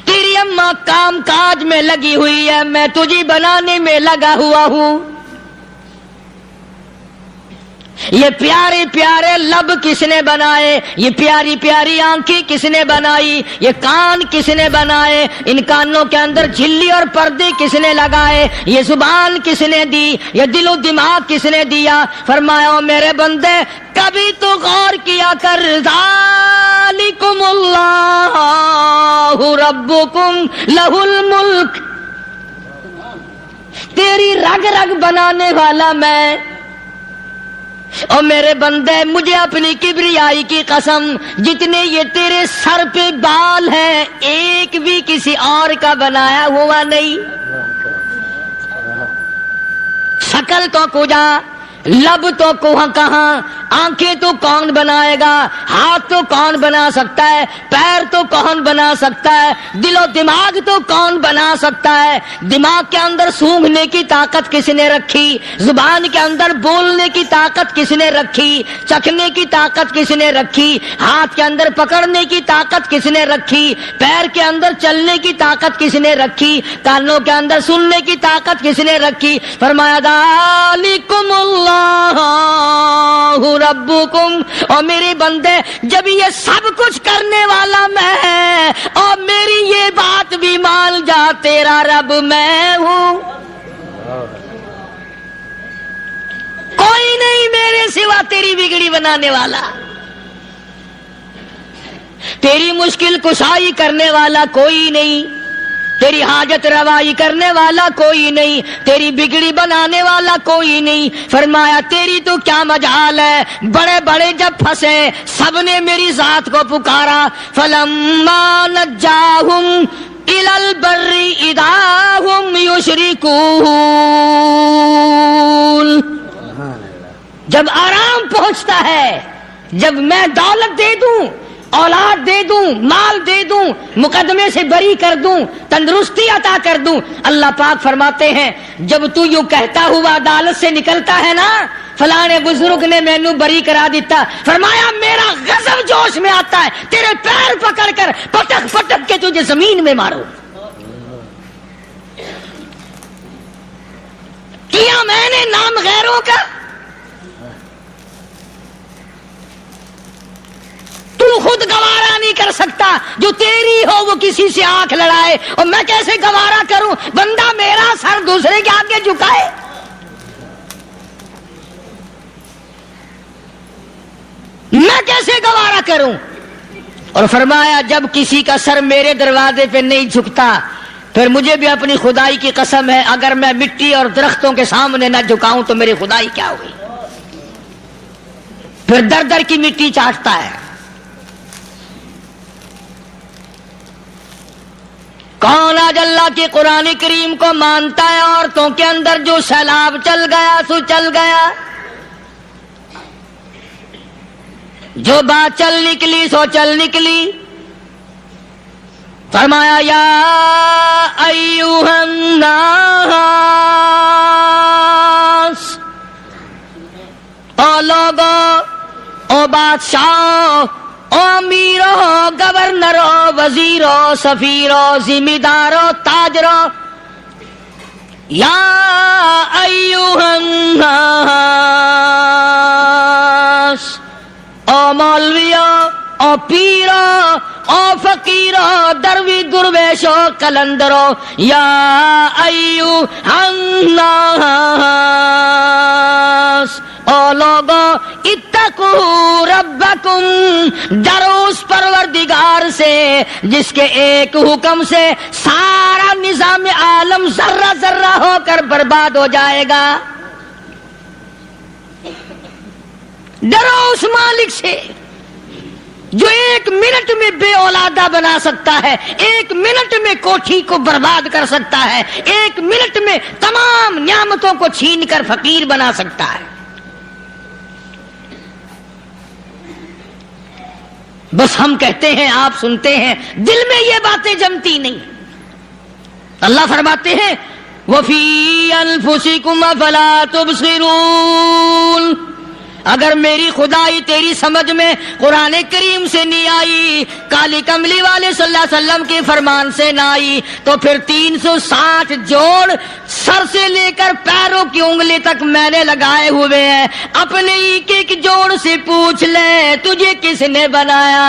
تیری اماں کام کاج میں لگی ہوئی ہے، میں تجھے بنانے میں لگا ہوا ہوں. یہ پیارے پیارے لب کس نے بنائے؟ یہ پیاری پیاری آنکھیں کس نے بنائی؟ یہ کان کس نے بنائے؟ ان کانوں کے اندر جھلی اور پردے کس نے لگائے؟ یہ زبان کس نے دی؟ یہ دل و دماغ کس نے دیا؟ فرمایا او میرے بندے کبھی تو غور کیا کر. ذالکم اللہ ربکم لہ الملک. تیری رگ رگ بنانے والا میں. اور میرے بندے مجھے اپنی کبریائی کی قسم، جتنے یہ تیرے سر پہ بال ہیں ایک بھی کسی اور کا بنایا ہوا نہیں. شکل تو کجا، لب تو کہاں، آنکھیں تو کون بنائے گا، ہاتھ تو کون بنا سکتا ہے، پیر تو کون بنا سکتا ہے، دل و دماغ تو کون بنا سکتا ہے. دماغ کے اندر سونگھنے کی طاقت کس نے رکھی؟ زبان کے اندر بولنے کی طاقت کس نے رکھی؟ چکھنے کی طاقت کس نے رکھی؟ ہاتھ کے اندر پکڑنے کی طاقت کس نے رکھی؟ پیر کے اندر چلنے کی طاقت کس نے رکھی؟ کانوں کے اندر سننے کی طاقت کس نے رکھی؟ فرمایا ذالکم اللہ ربکم. اور میرے بندے جب یہ سب کچھ کرنے والا میں اور میری یہ بات بھی مان جا تیرا رب میں ہوں. کوئی نہیں میرے سوا تیری بگڑی بنانے والا، تیری مشکل کشائی کرنے والا کوئی نہیں، تیری حاجت روائی کرنے والا کوئی نہیں، تیری بگڑی بنانے والا کوئی نہیں. فرمایا تیری تو کیا مجال ہے. بڑے بڑے جب پھنسے سب نے میری ذات کو پکارا. فلما نجاہم الی البر اذا ہم یشرکون. جب آرام پہنچتا ہے، جب میں دولت دے دوں، اولاد دے دوں، مال دے دوں، مقدمے سے بری کر دوں، تندرستی عطا کر دوں، اللہ پاک فرماتے ہیں جب تو یوں کہتا ہوا عدالت سے نکلتا ہے نا فلانے بزرگ نے مینو بری کرا دیتا، فرمایا میرا غضب جوش میں آتا ہے تیرے پیر پکڑ کر پٹک پٹک کے تجھے زمین میں مارو. کیا میں نے نام غیروں کا؟ تو خود گوارا نہیں کر سکتا، جو تیری ہو وہ کسی سے آنکھ لڑائے، اور میں کیسے گوارا کروں بندہ میرا سر دوسرے کے آگے جھکائے؟ میں کیسے گوارا کروں؟ اور فرمایا جب کسی کا سر میرے دروازے پہ نہیں جھکتا پھر مجھے بھی اپنی خدائی کی قسم ہے اگر میں مٹی اور درختوں کے سامنے نہ جھکاؤں تو میری خدائی کیا ہوئی؟ پھر در در کی مٹی چاٹتا ہے. کون آج اللہ کے قرآن کریم کو مانتا ہے؟ عورتوں کے اندر جو سیلاب چل گیا سو چل گیا، جو بات چل نکلی سو چل نکلی. فرمایا یا ایھا الناس، او لوگو، او بادشاہ، او امیرو، گورنرو، وزیرو، سفیرو، ذمہ دارو، تاجرو، یا ایھا الناس، او مولویو، او پیرو، او فقیرو، دروی درویشو، کلندرو، یا ایھا الناس، او لوگو اتقوا ربکم، ڈرو اس پروردگار سے جس کے ایک حکم سے سارا نظام عالم ذرہ ذرہ ہو کر برباد ہو جائے گا. ڈرو اس مالک سے جو 1 منٹ میں بے اولادہ بنا سکتا ہے، 1 منٹ میں کوٹھی کو برباد کر سکتا ہے، 1 منٹ میں تمام نعمتوں کو چھین کر فقیر بنا سکتا ہے۔ بس ہم کہتے ہیں، آپ سنتے ہیں، دل میں یہ باتیں جمتی نہیں۔ اللہ فرماتے ہیں وَفِي أَنفُسِكُمْ أَفَلَا تُبْصِرُونَ، اگر میری خدائی تیری سمجھ میں قرآن کریم سے نہیں آئی، کالی کملی والے صلی اللہ علیہ وسلم کے فرمان سے نہ آئی، تو پھر 360 جوڑ سر سے لے کر پیروں کی انگلی تک میں نے لگائے ہوئے ہیں، اپنے ایک ایک جوڑ سے پوچھ لے تجھے کس نے بنایا؟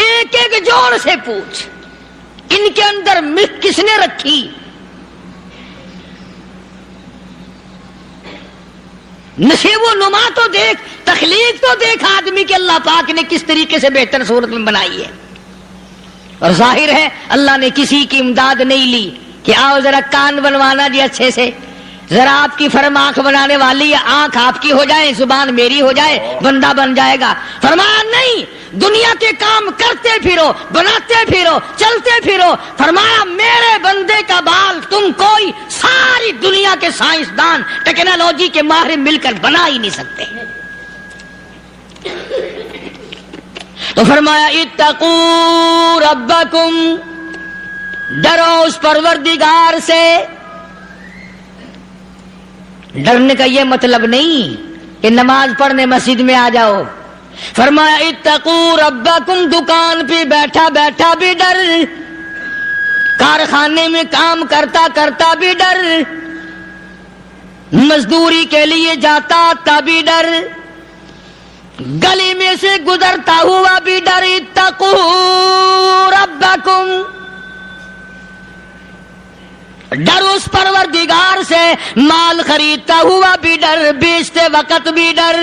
ایک ایک جوڑ سے پوچھ، ان کے اندر مکھ کس نے رکھی؟ نشیب و نما تو دیکھ، تخلیق تو دیکھ آدمی کے اللہ پاک نے کس طریقے سے بہتر صورت میں بنائی ہے۔ اور ظاہر ہے اللہ نے کسی کی امداد نہیں لی کہ آؤ ذرا کان بنوانا جی اچھے سے، ذرا آپ کی فرم آنکھ بنانے والی ہے، آنکھ آپ کی ہو جائے، زبان میری ہو جائے، بندہ بن جائے گا۔ فرمایا نہیں، دنیا کے کام کرتے پھرو، بناتے پھرو، چلتے پھرو۔ فرمایا میرے بندے کا بال تم کوئی ساری دنیا کے سائنسدان ٹیکنالوجی کے ماہر مل کر بنا ہی نہیں سکتے۔ تو فرمایا اتقوا ربکم، ڈرو اس پروردگار سے۔ ڈرنے کا یہ مطلب نہیں کہ نماز پڑھنے مسجد میں آ جاؤ۔ فرمایا اتقوا ربکم، دکان پہ بیٹھا بیٹھا بھی ڈر، کارخانے میں کام کرتا کرتا بھی ڈر، مزدوری کے لیے جاتا تب بھی ڈر، گلی میں سے گزرتا ہوا بھی ڈر۔ اتقوا ربکم، ڈر اس پروردگار سے، مال خریدتا ہوا بھی ڈر، بیچتے وقت بھی ڈر،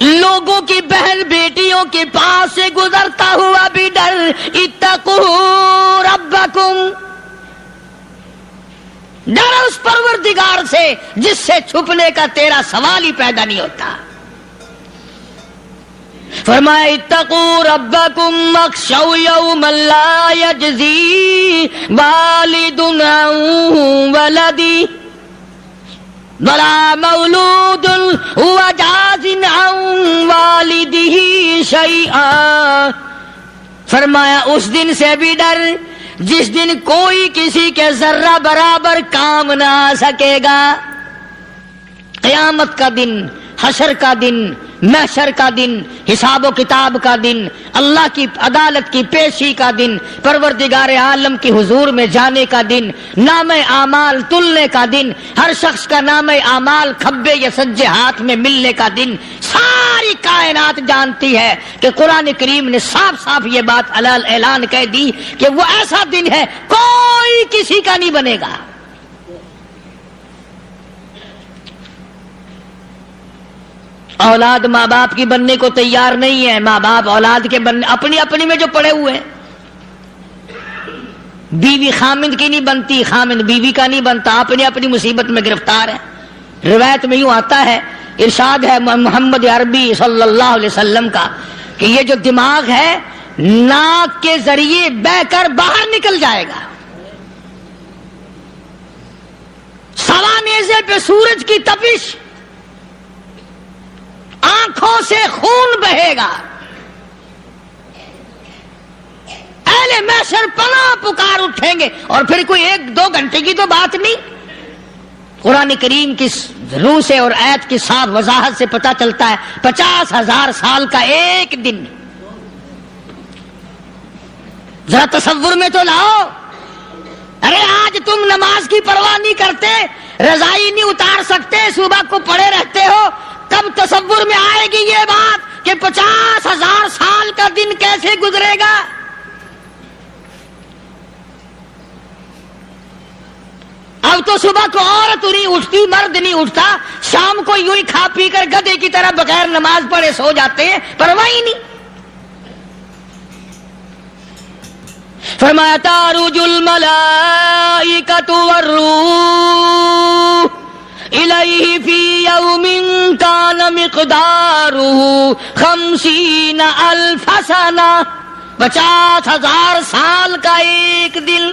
لوگوں کی بہن بیٹیوں کے پاس سے گزرتا ہوا بھی ڈر۔ اتقوا ربکم، ڈر اس پروردگار سے جس سے چھپنے کا تیرا سوال ہی پیدا نہیں ہوتا۔ فرمایا اتقوا ربکم واخشوا یوما لا یجزی والد عن ولدہ ولا مولود هو جاز عن والدہ شیئا۔ فرمایا اس دن سے بھی ڈر جس دن کوئی کسی کے ذرہ برابر کام نہ آ سکے گا۔ قیامت کا دن، حشر کا دن، محشر کا دن، حساب و کتاب کا دن، اللہ کی عدالت کی پیشی کا دن، پروردگار عالم کی حضور میں جانے کا دن، نام اعمال تلنے کا دن، ہر شخص کا نام اعمال کھبے یا سجے ہاتھ میں ملنے کا دن۔ ساری کائنات جانتی ہے کہ قرآن کریم نے صاف صاف یہ بات اعلان کہہ دی کہ وہ ایسا دن ہے کوئی کسی کا نہیں بنے گا۔ اولاد ماں باپ کی بننے کو تیار نہیں ہے، ماں باپ اولاد کے بننے اپنی اپنی میں جو پڑے ہوئے ہیں۔ بیوی خامند کی نہیں بنتی، خامند بیوی کا نہیں بنتا، اپنی اپنی مصیبت میں گرفتار ہے۔ روایت میں یوں آتا ہے، ارشاد ہے محمد عربی صلی اللہ علیہ وسلم کا کہ یہ جو دماغ ہے ناک کے ذریعے بہ کر باہر نکل جائے گا، سوا نیزے پہ سورج کی تپش، آنکھوں سے خون بہے گا، اہل محشر پناہ پکار اٹھیں گے۔ اور پھر کوئی 1-2 گھنٹے کی تو بات نہیں، قرآن کریم کی روح سے اور آیت کی صاف وضاحت سے پتہ چلتا ہے 50,000 سال کا ایک دن۔ ذرا تصور میں تو لاؤ، ارے آج تم نماز کی پرواہ نہیں کرتے، رضائی نہیں اتار سکتے، صبح کو پڑے رہتے ہو، کب تصور میں آئے گی یہ بات کہ 50,000 سال کا دن کیسے گزرے گا؟ اب تو صبح کو عورت نہیں اٹھتی، مرد نہیں اٹھتا، شام کو یوں ہی کھا پی کر گدھے کی طرح بغیر نماز پڑھے سو جاتے ہیں، پرواہ ہی نہیں۔ فرمایا تعرج الملائکۃ والروح الیہ فی یوم کان مقدارہ 50,000 سنہ، 50,000 سال کا ایک دن۔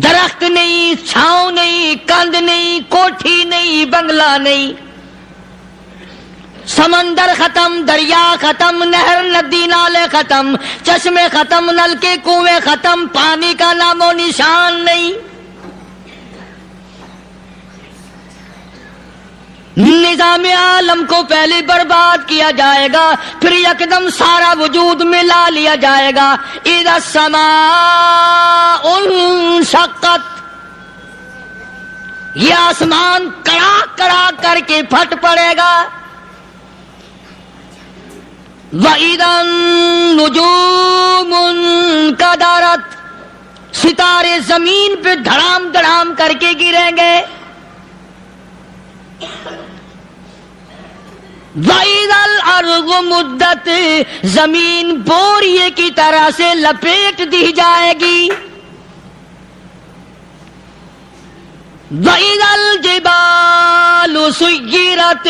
درخت نہیں، چھاؤں نہیں، کند نہیں، کوٹھی نہیں، بنگلہ نہیں، سمندر ختم، دریا ختم، نہر ندی نالے ختم، چشمے ختم، نل کے کنویں ختم، پانی کا نام و نشان نہیں۔ نظام عالم کو پہلے برباد کیا جائے گا، پھر یکدم سارا وجود ملا لیا جائے گا۔ اذا السماء انشقت، یہ آسمان کڑاک کڑاک کر کے پھٹ پڑے گا۔ وَإِذَا النُّجُومُ انْكَدَرَتْ، ستارے زمین پہ دھڑام دھڑام کر کے گریں گے۔ وَإِذَا الْأَرْضُ مُدَّتْ، زمین بوریے کی طرح سے لپیٹ دی جائے گی۔ وَإِذَا الْجِبَالُ سُيِّرَتْ،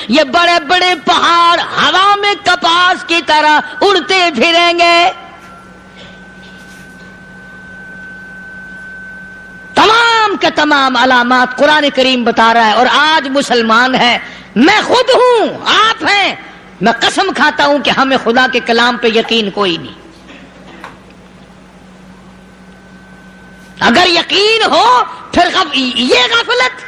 یہ بڑے بڑے پہاڑ ہوا میں کپاس کی طرح اڑتے پھریں گے۔ تمام کے تمام علامات قرآن کریم بتا رہا ہے، اور آج مسلمان ہے، میں خود ہوں، آپ ہیں، میں قسم کھاتا ہوں کہ ہمیں خدا کے کلام پہ یقین کوئی نہیں۔ اگر یقین ہو پھر یہ غفلت۔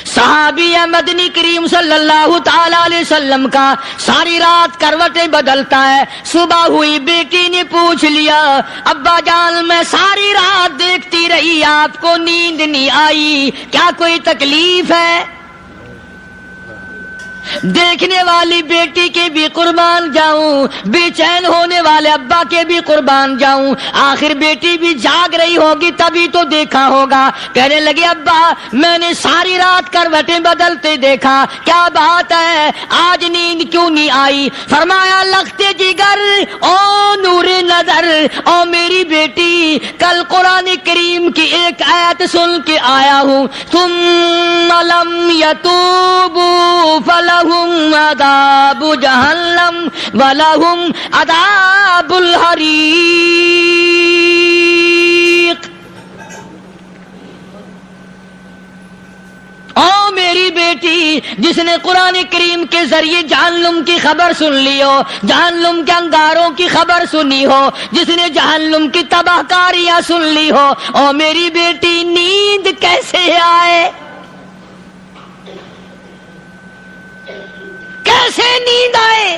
صحابی مدنی کریم صلی اللہ تعالی علیہ وسلم کا ساری رات کروٹیں بدلتا ہے، صبح ہوئی بیٹی نے پوچھ لیا، ابا جان میں ساری رات دیکھتی رہی، آپ کو نیند نہیں آئی، کیا کوئی تکلیف ہے؟ دیکھنے والی بیٹی کے بھی قربان جاؤں، بے چین ہونے والے ابا کے بھی قربان جاؤں، آخر بیٹی بھی جاگ رہی ہوگی تبھی تو دیکھا ہوگا۔ کہنے لگے ابا میں نے ساری رات کروٹیں بدلتے دیکھا، کیا بات ہے آج نیند کیوں نہیں آئی؟ فرمایا لختے جگر او نور نظر، او میری بیٹی کل قرآن کریم کی ایک آیت سن کے آیا ہوں، ثم لم یتوبوا فلہم عذاب جہنم ولہم عذاب الحریق۔ او میری بیٹی جس نے قرآن کریم کے ذریعے جہنم کی خبر سن لی ہو، جہنم کے انگاروں کی خبر سنی ہو، جس نے جہنم کی تباہ کاریاں سن لی ہو، او میری بیٹی نیند کیسے آئے؟ کیسے نیند آئے؟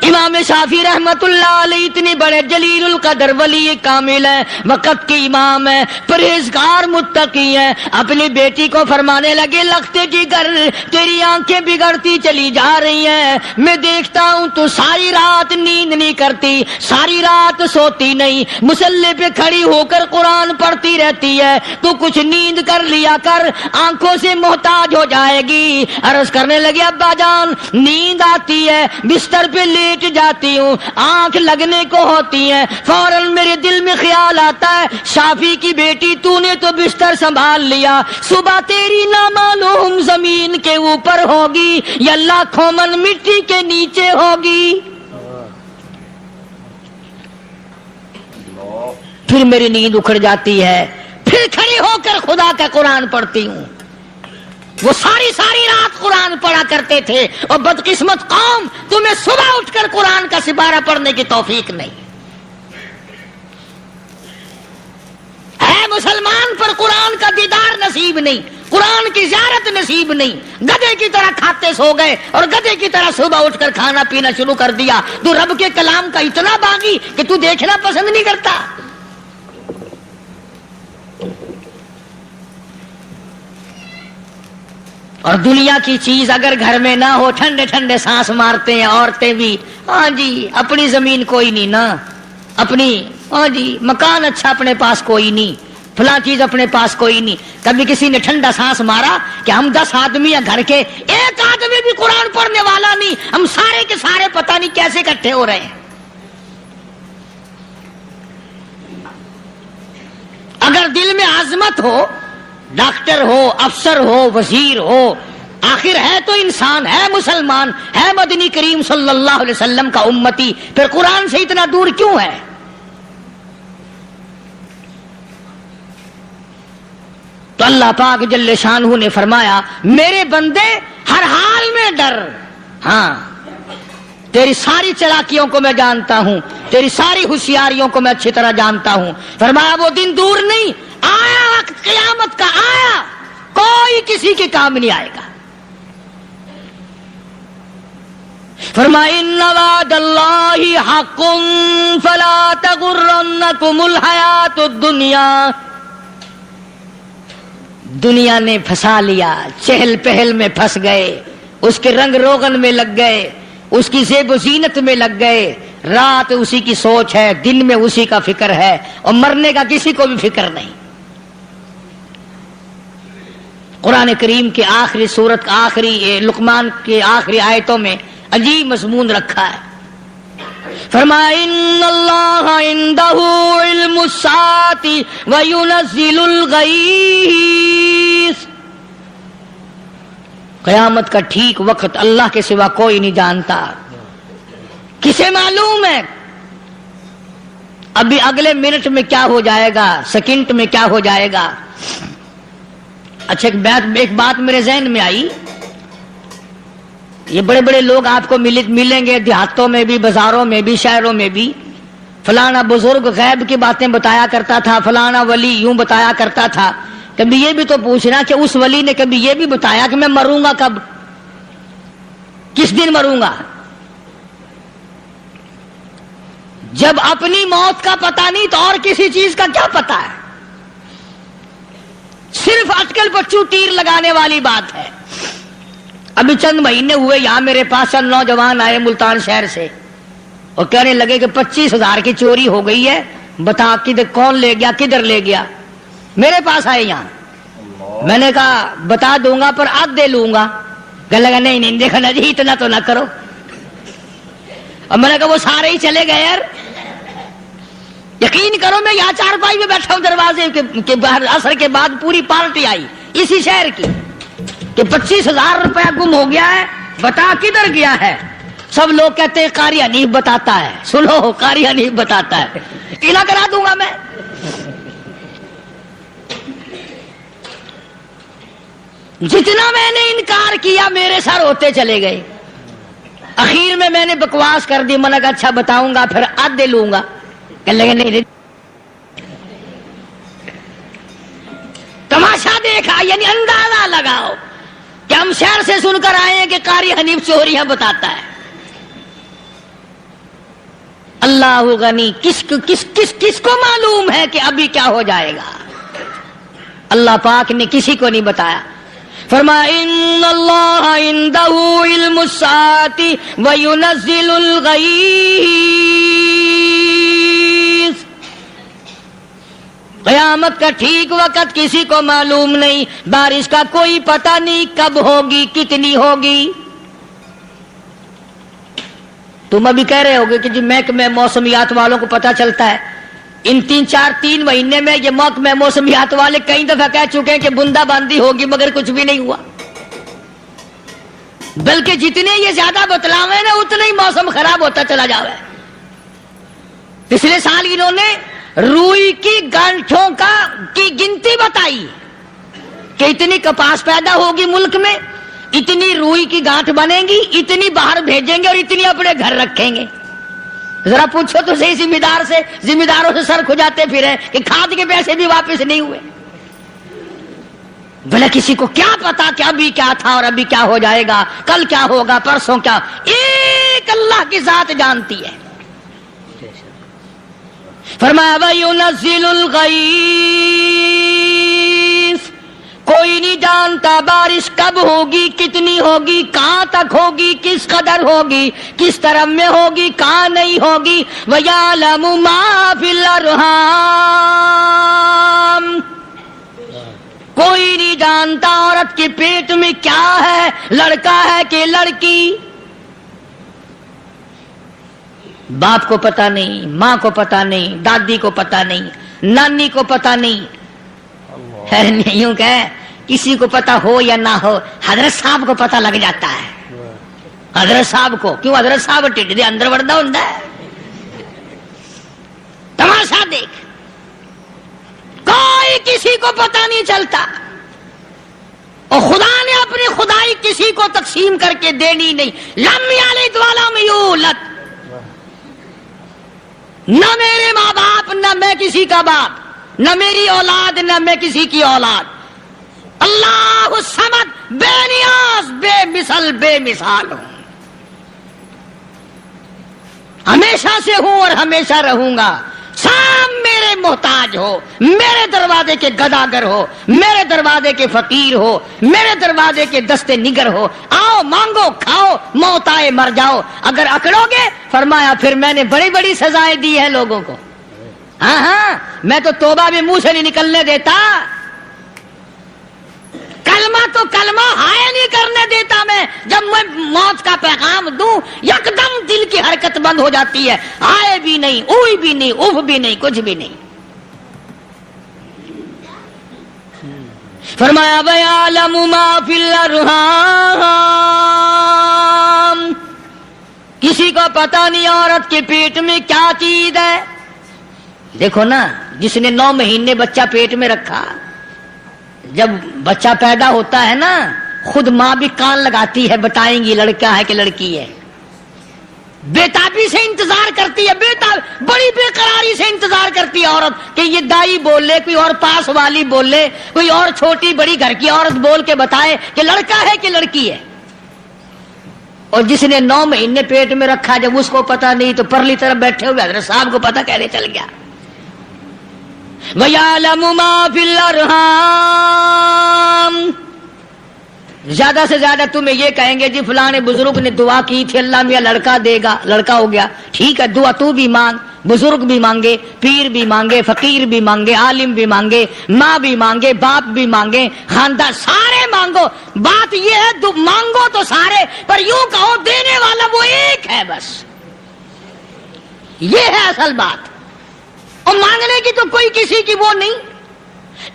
امام شافعی رحمت اللہ علیہ اتنے بڑے جلیل القدر ولی کامل ہیں، وقت کے امام ہیں، پرہیزگار متقی ہیں، اپنی بیٹی کو فرمانے لگے لختے جگر تیری آنکھیں بگڑتی چلی جا رہی ہیں، میں دیکھتا ہوں تو ساری رات نیند نہیں کرتی، ساری رات سوتی نہیں، مصلی پہ کھڑی ہو کر قرآن پڑھتی رہتی ہے، تو کچھ نیند کر لیا کر، آنکھوں سے محتاج ہو جائے گی۔ عرض کرنے لگے ابا جان نیند آتی ہے، بستر پہ لیٹ جاتی ہوں، آنکھ لگنے کو ہوتی ہے، فوراً میرے دل میں خیال آتا ہے شافی کی بیٹی تو نے تو بستر سنبھال لیا، صبح تیری نہ معلوم زمین کے اوپر ہوگی یا لاکھوں من مٹی کے نیچے ہوگی۔ پھر میری نیند اکھڑ جاتی ہے، پھر کھڑی ہو کر خدا کا قرآن پڑھتی ہوں۔ وہ ساری رات قرآن پڑھا کرتے تھے، اور بدقسمت قوم تمہیں صبح اٹھ کر قرآن کا سپارہ پڑھنے کی توفیق نہیں ہے۔ مسلمان پر قرآن کا دیدار نصیب نہیں، قرآن کی زیارت نصیب نہیں، گدھے کی طرح کھاتے سو گئے اور گدھے کی طرح صبح اٹھ کر کھانا پینا شروع کر دیا۔ تو رب کے کلام کا اتنا باغی کہ تو دیکھنا پسند نہیں کرتا۔ اور دنیا کی چیز اگر گھر میں نہ ہو، ٹھنڈے ٹھنڈے سانس مارتے ہیں عورتیں بھی، ہاں جی اپنی زمین کوئی نہیں نا، اپنی ہاں جی مکان اچھا اپنے پاس کوئی نہیں، فلاں چیز اپنے پاس کوئی نہیں۔ کبھی کسی نے ٹھنڈا سانس مارا کہ ہم 10 آدمی ہیں گھر کے، ایک آدمی بھی قرآن پڑھنے والا نہیں، ہم سارے کے سارے پتہ نہیں کیسے اکٹھے ہو رہے ہیں۔ اگر دل میں عظمت ہو، ڈاکٹر ہو، افسر ہو، وزیر ہو، آخر ہے تو انسان، ہے مسلمان، ہے مدنی کریم صلی اللہ علیہ وسلم کا امتی، پھر قرآن سے اتنا دور کیوں ہے؟ تو اللہ پاک جل شانہ نے فرمایا میرے بندے ہر حال میں ڈر، ہاں تیری ساری چلاکیوں کو میں جانتا ہوں، تیری ساری ہوشیاریوں کو میں اچھی طرح جانتا ہوں۔ فرمایا وہ دن دور نہیں، آیا وقت قیامت کا، آیا، کوئی کسی کے کام نہیں آئے گا۔ فرمایا ان وعد اللہ حق فلا تغرنکم الحیات الدنیا۔ دنیا نے پھنسا لیا، چہل پہل میں پھنس گئے، اس کے رنگ روغن میں لگ گئے، اس کی زیب و زینت میں لگ گئے، رات اسی کی سوچ ہے، دن میں اسی کا فکر ہے، اور مرنے کا کسی کو بھی فکر نہیں۔ قرآن کریم کے آخری سورت، آخری لقمان کے آخری آیتوں میں عجیب مضمون رکھا ہے۔ فرمایا ان اللہ عندہ علم الساعۃ وینزل الغیث۔ قیامت کا ٹھیک وقت اللہ کے سوا کوئی نہیں جانتا۔ کسے معلوم ہے ابھی اگلے منٹ میں کیا ہو جائے گا، سیکنڈ میں کیا ہو جائے گا؟ اچھا ایک بات میرے ذہن میں آئی، یہ بڑے بڑے لوگ آپ کو ملیں گے دیہاتوں میں بھی، بازاروں میں بھی، شہروں میں بھی، فلانا بزرگ غیب کی باتیں بتایا کرتا تھا، فلانا ولی یوں بتایا کرتا تھا۔ کبھی یہ بھی تو پوچھنا کہ اس ولی نے کبھی یہ بھی بتایا کہ میں مروں گا کب، کس دن مروں گا؟ جب اپنی موت کا پتہ نہیں تو اور کسی چیز کا کیا پتہ ہے؟ صرف اٹکل پچو تیر لگانے والی بات ہے۔ ابھی چند مہینے ہوئے یہاں میرے پاس چند نوجوان آئے ملتان شہر سے اور کہنے لگے کہ 25,000 کی چوری ہو گئی ہے، بتا کدھر کون لے گیا، کدھر لے گیا؟ میرے پاس آئے یہاں، میں نے کہا بتا دوں گا پر آدھ دے لوں گا۔ کہنے لگا نہیں نہیں دیکھا نا جی اتنا تو نہ کرو۔ اور میں نے کہا وہ سارے ہی چلے گئے یار، یقین کرو میں یہاں چارپائی میں بیٹھا ہوں دروازے کے باہر، عصر کے بعد پوری پارٹی آئی اسی شہر کی کہ 25,000 روپیہ گم ہو گیا ہے، بتا کدھر گیا ہے؟ سب لوگ کہتے ہیں قاری حنیف بتاتا ہے۔ سنو، قاری حنیف بتاتا ہے، قلعہ کرا دوں گا میں۔ جتنا میں نے انکار کیا میرے سر ہوتے چلے گئے۔ اخیر میں نے بکواس کر دی، میں نے کہا اچھا بتاؤں گا پھر آدھے لوں گا۔ کہنے لگے نہیں، تماشا دیکھا، یعنی اندازہ لگاؤ کہ ہم شہر سے سن کر آئے ہیں کہ قاری حنیف چوریاں بتاتا ہے۔ اللہ غنی، کس کو معلوم ہے کہ ابھی کیا ہو جائے گا؟ اللہ پاک نے کسی کو نہیں بتایا۔ فرمایا ان اللہ عندہ علم الساعۃ وینزل الغیث۔ قیامت کا ٹھیک وقت کسی کو معلوم نہیں، بارش کا کوئی پتہ نہیں کب ہوگی، کتنی ہوگی۔ تم ابھی کہہ رہے ہوگے کہ جی محکمہ موسمیات والوں کو پتہ چلتا ہے۔ ان 3 مہینے میں یہ محکمہ موسمیات والے کئی دفعہ کہہ چکے ہیں کہ بوندا باندی ہوگی، مگر کچھ بھی نہیں ہوا۔ بلکہ جتنے یہ زیادہ بتلاوے نا اتنا ہی موسم خراب ہوتا چلا جاوے۔ پچھلے سال انہوں نے روئی کی گانٹھوں کی گنتی بتائی کہ اتنی کپاس پیدا ہوگی ملک میں، اتنی روئی کی گانٹھ بنے گی، اتنی باہر بھیجیں گے اور اتنی اپنے گھر رکھیں گے۔ ذرا پوچھو تو صحیح ذمہ داروں سے سر کھجاتے پھرے کہ کھاد کے پیسے بھی واپس نہیں ہوئے۔ بھلا کسی کو کیا پتا کہ ابھی کیا تھا اور ابھی کیا ہو جائے گا، کل کیا ہوگا، پرسوں کیا؟ ایک اللہ کی ذات جانتی ہے۔ فرمایا وَيُنَزِّلُ الْغَيْثَ، کوئی نہیں جانتا بارش کب ہوگی، کتنی ہوگی، کہاں تک ہوگی، کس قدر ہوگی، کس طرف میں ہوگی، کہاں نہیں ہوگی۔ وَيَعْلَمُ مَا فِي الْأَرْحَامِ، کوئی نہیں جانتا عورت کے پیٹ میں کیا ہے، لڑکا ہے کہ لڑکی۔ باپ کو پتا نہیں، ماں کو پتا نہیں، دادی کو پتا نہیں، نانی کو پتا نہیں، یوں کہ کسی کو پتا ہو یا نہ ہو، حضرت صاحب کو پتا لگ جاتا ہے. حضرت صاحب کو کیوں؟ حضرت صاحب ٹھڈ دے اندر وڑدا ہوندا ہے. تماشا دیکھ، کوئی کسی کو پتا نہیں چلتا، اور خدا نے اپنی خدائی کسی کو تقسیم کر کے دینی نہیں. لم یلد ولم یولد، نہ میرے ماں باپ، نہ میں کسی کا باپ، نہ میری اولاد، نہ میں کسی کی اولاد. اللہ الصمد، بے نیاز، بے مثل، بے مثال ہوں، ہمیشہ سے ہوں اور ہمیشہ رہوں گا. سب میرے محتاج ہو، میرے دروازے کے گداگر ہو، میرے دروازے کے فقیر ہو، میرے دروازے کے دستے نگر ہو. آؤ مانگو کھاؤ، موت آئے مر جاؤ. اگر اکڑو گے، فرمایا پھر میں نے بڑی بڑی سزائیں دی ہیں لوگوں کو. ہاں ہاں، میں تو توبہ بھی منہ سے نہیں نکلنے دیتا، کلمہ تو کلمہ ہائے نہیں کرنے دیتا. میں جب میں موت کا پیغام دوں، یکدم دل کی حرکت بند ہو جاتی ہے، ہائے بھی نہیں، اوئی بھی نہیں، اف بھی نہیں، کچھ بھی نہیں. فرمایا وَيَعْلَمُ مَا فِي الْأَرْحَامِ، کسی کو پتا نہیں عورت کے پیٹ میں کیا چیز ہے. دیکھو نا، جس نے 9 مہینے بچہ پیٹ میں رکھا، جب بچہ پیدا ہوتا ہے نا، خود ماں بھی کان لگاتی ہے، بتائیں گی لڑکا ہے کہ لڑکی ہے. بےتابی سے انتظار کرتی ہے، بڑی بے قراری سے انتظار کرتی ہے عورت کہ یہ دائی بول لے، کوئی اور پاس والی بول لے، کوئی اور چھوٹی بڑی گھر کی عورت بول کے بتائے کہ لڑکا ہے کہ لڑکی ہے. اور جس نے 9 مہینے پیٹ میں رکھا، جب اس کو پتا نہیں تو پرلی طرف بیٹھے ہوئے حضرت صاحب کو پتا کیسے چل گیا. وَيَعْلَمُ مَا فِي الْأَرْحَامِ، زیادہ سے زیادہ تمہیں یہ کہیں گے جی فلاں بزرگ نے دعا کی تھی، اللہ میاں لڑکا دے گا، لڑکا ہو گیا. ٹھیک ہے، دعا تو بھی مانگ، بزرگ بھی مانگے، پیر بھی مانگے، فقیر بھی مانگے، عالم بھی مانگے، ماں بھی مانگے، باپ بھی مانگے، خاندان سارے مانگو. بات یہ ہے مانگو تو سارے، پر یوں کہو دینے والا وہ ایک ہے بس. یہ ہے اصل بات، اور مانگنے کی تو کوئی کسی کی وہ نہیں.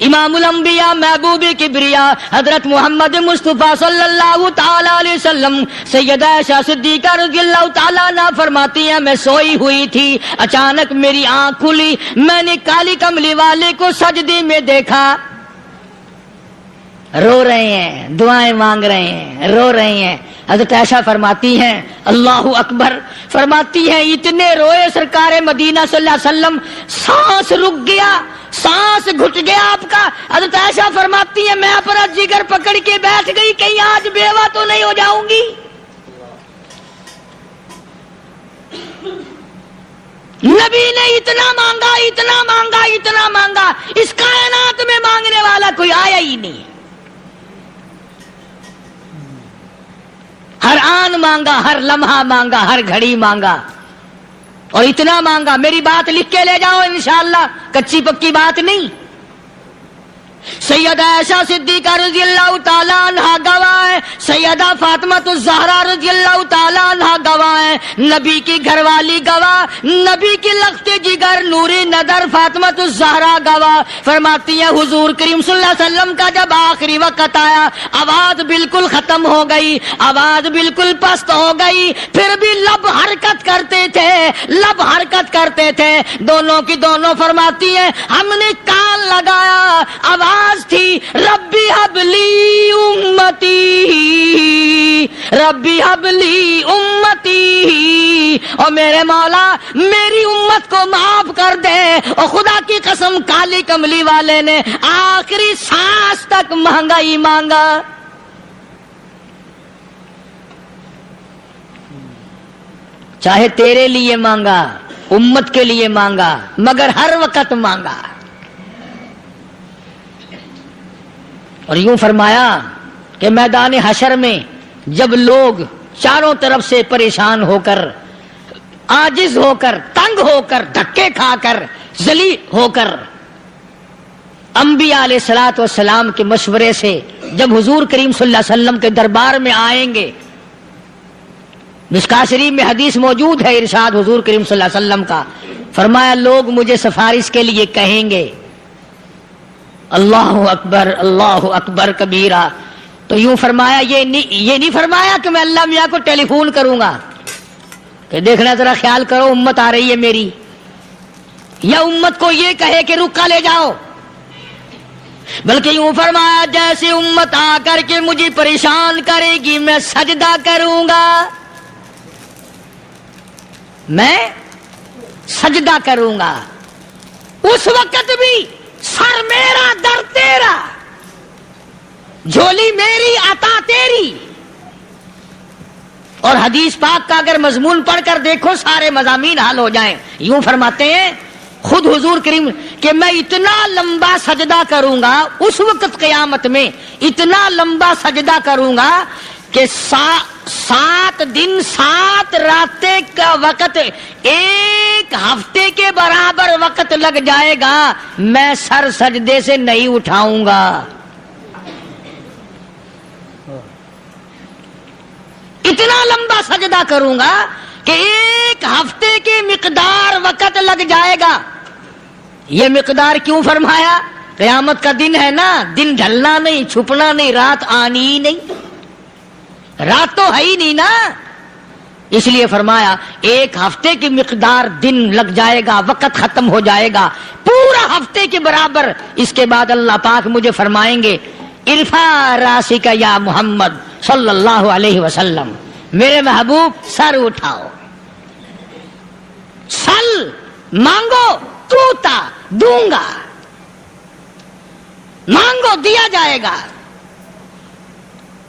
امام الانبیاء محبوب کبریا حضرت محمد مصطفیٰ صلی اللہ تعالی علیہ وسلم سیدہ عائشہ صدیقہ رضی اللہ تعالیٰ عنہ فرماتی ہیں، میں سوئی ہوئی تھی، اچانک میری آنکھ کھلی، میں نے کالی کملی والے کو سجدے میں دیکھا، رو رہے ہیں، دعائیں مانگ رہے ہیں، رو رہے ہیں. حضرت عائشہ فرماتی ہیں اللہ اکبر، فرماتی ہیں اتنے روئے سرکار مدینہ صلی اللہ علیہ وسلم، سانس رک گیا، سانس گھٹ گیا آپ کا. حضرت عائشہ فرماتی ہیں میں اپنا جگر پکڑ کے بیٹھ گئی، کہیں آج بیوہ تو نہیں ہو جاؤں گی. نبی نے اتنا مانگا، اتنا مانگا، اتنا مانگا، اس کائنات میں مانگنے والا کوئی آیا ہی نہیں. ہر آن مانگا، ہر لمحہ مانگا، ہر گھڑی مانگا، اور اتنا مانگا. میری بات لکھ کے لے جاؤ انشاءاللہ، کچی پکی بات نہیں. سیدہ عائشہ صدیقہ رضی اللہ تعالیٰ عنہ گواہ ہے، سیدہ فاطمہ الزہرا رضی اللہ تعالیٰ عنہ گواہ ہے، نبی کی گھر والی گواہ، نبی کی لخت جگر نوری نظر فاطمہ الزہرا گواہ. فرماتی ہیں حضور کریم صلی اللہ علیہ وسلم کا جب آخری وقت آیا، آواز بالکل ختم ہو گئی، آواز بالکل پست ہو گئی، پھر بھی لب حرکت کرتے تھے، لب حرکت کرتے تھے، دونوں کی دونوں. فرماتی ہیں ہم نے کان لگایا، آواز تھی ربی حبلی امتی، ربی حبلی امتی، اور میرے مولا میری امت کو معاف کر دے. اور خدا کی قسم کالی کملی والے نے آخری سانس تک مانگا ہی مانگا. چاہے تیرے لیے مانگا، امت کے لیے مانگا، مگر ہر وقت مانگا. اور یوں فرمایا کہ میدان حشر میں جب لوگ چاروں طرف سے پریشان ہو کر، عاجز ہو کر، تنگ ہو کر، دھکے کھا کر، ذلیل ہو کر، انبیاء علیہ الصلوۃ والسلام کے مشورے سے جب حضور کریم صلی اللہ علیہ وسلم کے دربار میں آئیں گے مشکاہ شریف میں حدیث موجود ہے، ارشاد حضور کریم صلی اللہ علیہ وسلم کا، فرمایا لوگ مجھے سفارش کے لیے کہیں گے اللہ اکبر کبیرہ، تو یوں فرمایا یہ نہیں فرمایا کہ میں اللہ میاں کو ٹیلی فون کروں گا کہ دیکھنا ذرا خیال کرو امت آ رہی ہے میری، یا امت کو یہ کہے کہ رکا لے جاؤ، بلکہ یوں فرمایا جیسے امت آ کر کے مجھے پریشان کرے گی میں سجدہ کروں گا، میں سجدہ کروں گا، اس وقت بھی سر میرا در تیرا، جھولی میری عطا تیری۔ اور حدیث پاک کا اگر مضمون پڑھ کر دیکھو سارے مضامین حل ہو جائیں۔ یوں فرماتے ہیں خود حضور کریم کہ میں اتنا لمبا سجدہ کروں گا اس وقت قیامت میں، اتنا لمبا سجدہ کروں گا کہ 7 دن 7 راتیں کا وقت 1 ہفتے کے برابر وقت لگ جائے گا، میں سر سجدے سے نہیں اٹھاؤں گا۔ اتنا لمبا سجدہ کروں گا کہ 1 ہفتے کی مقدار وقت لگ جائے گا۔ یہ مقدار کیوں فرمایا؟ قیامت کا دن ہے نا، دن ڈھلنا نہیں، چھپنا نہیں، رات آنی ہی نہیں، رات تو ہے ہی نہیں نا، اس لیے فرمایا 1 ہفتے کی مقدار دن لگ جائے گا، وقت ختم ہو جائے گا پورا ہفتے کے برابر۔ اس کے بعد اللہ پاک مجھے فرمائیں گے ارفع راسک یا محمد صلی اللہ علیہ وسلم، میرے محبوب سر اٹھاؤ، سل مانگو توتا دوں گا، مانگو دیا جائے گا،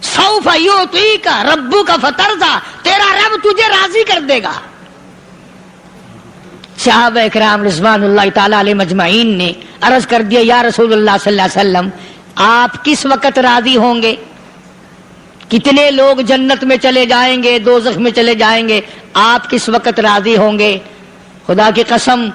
سوف یعطیک ربک فترضی، تیرا رب تجھے راضی کر دے گا۔ صحابہ کرام رضوان اللہ تعالی علیہ مجمعین نے عرض کر دیا یا رسول اللہ صلی اللہ علیہ وسلم آپ کس وقت راضی ہوں گے؟ کتنے لوگ جنت میں چلے جائیں گے، دوزخ میں چلے جائیں گے، آپ کس وقت راضی ہوں گے؟ خدا کی قسم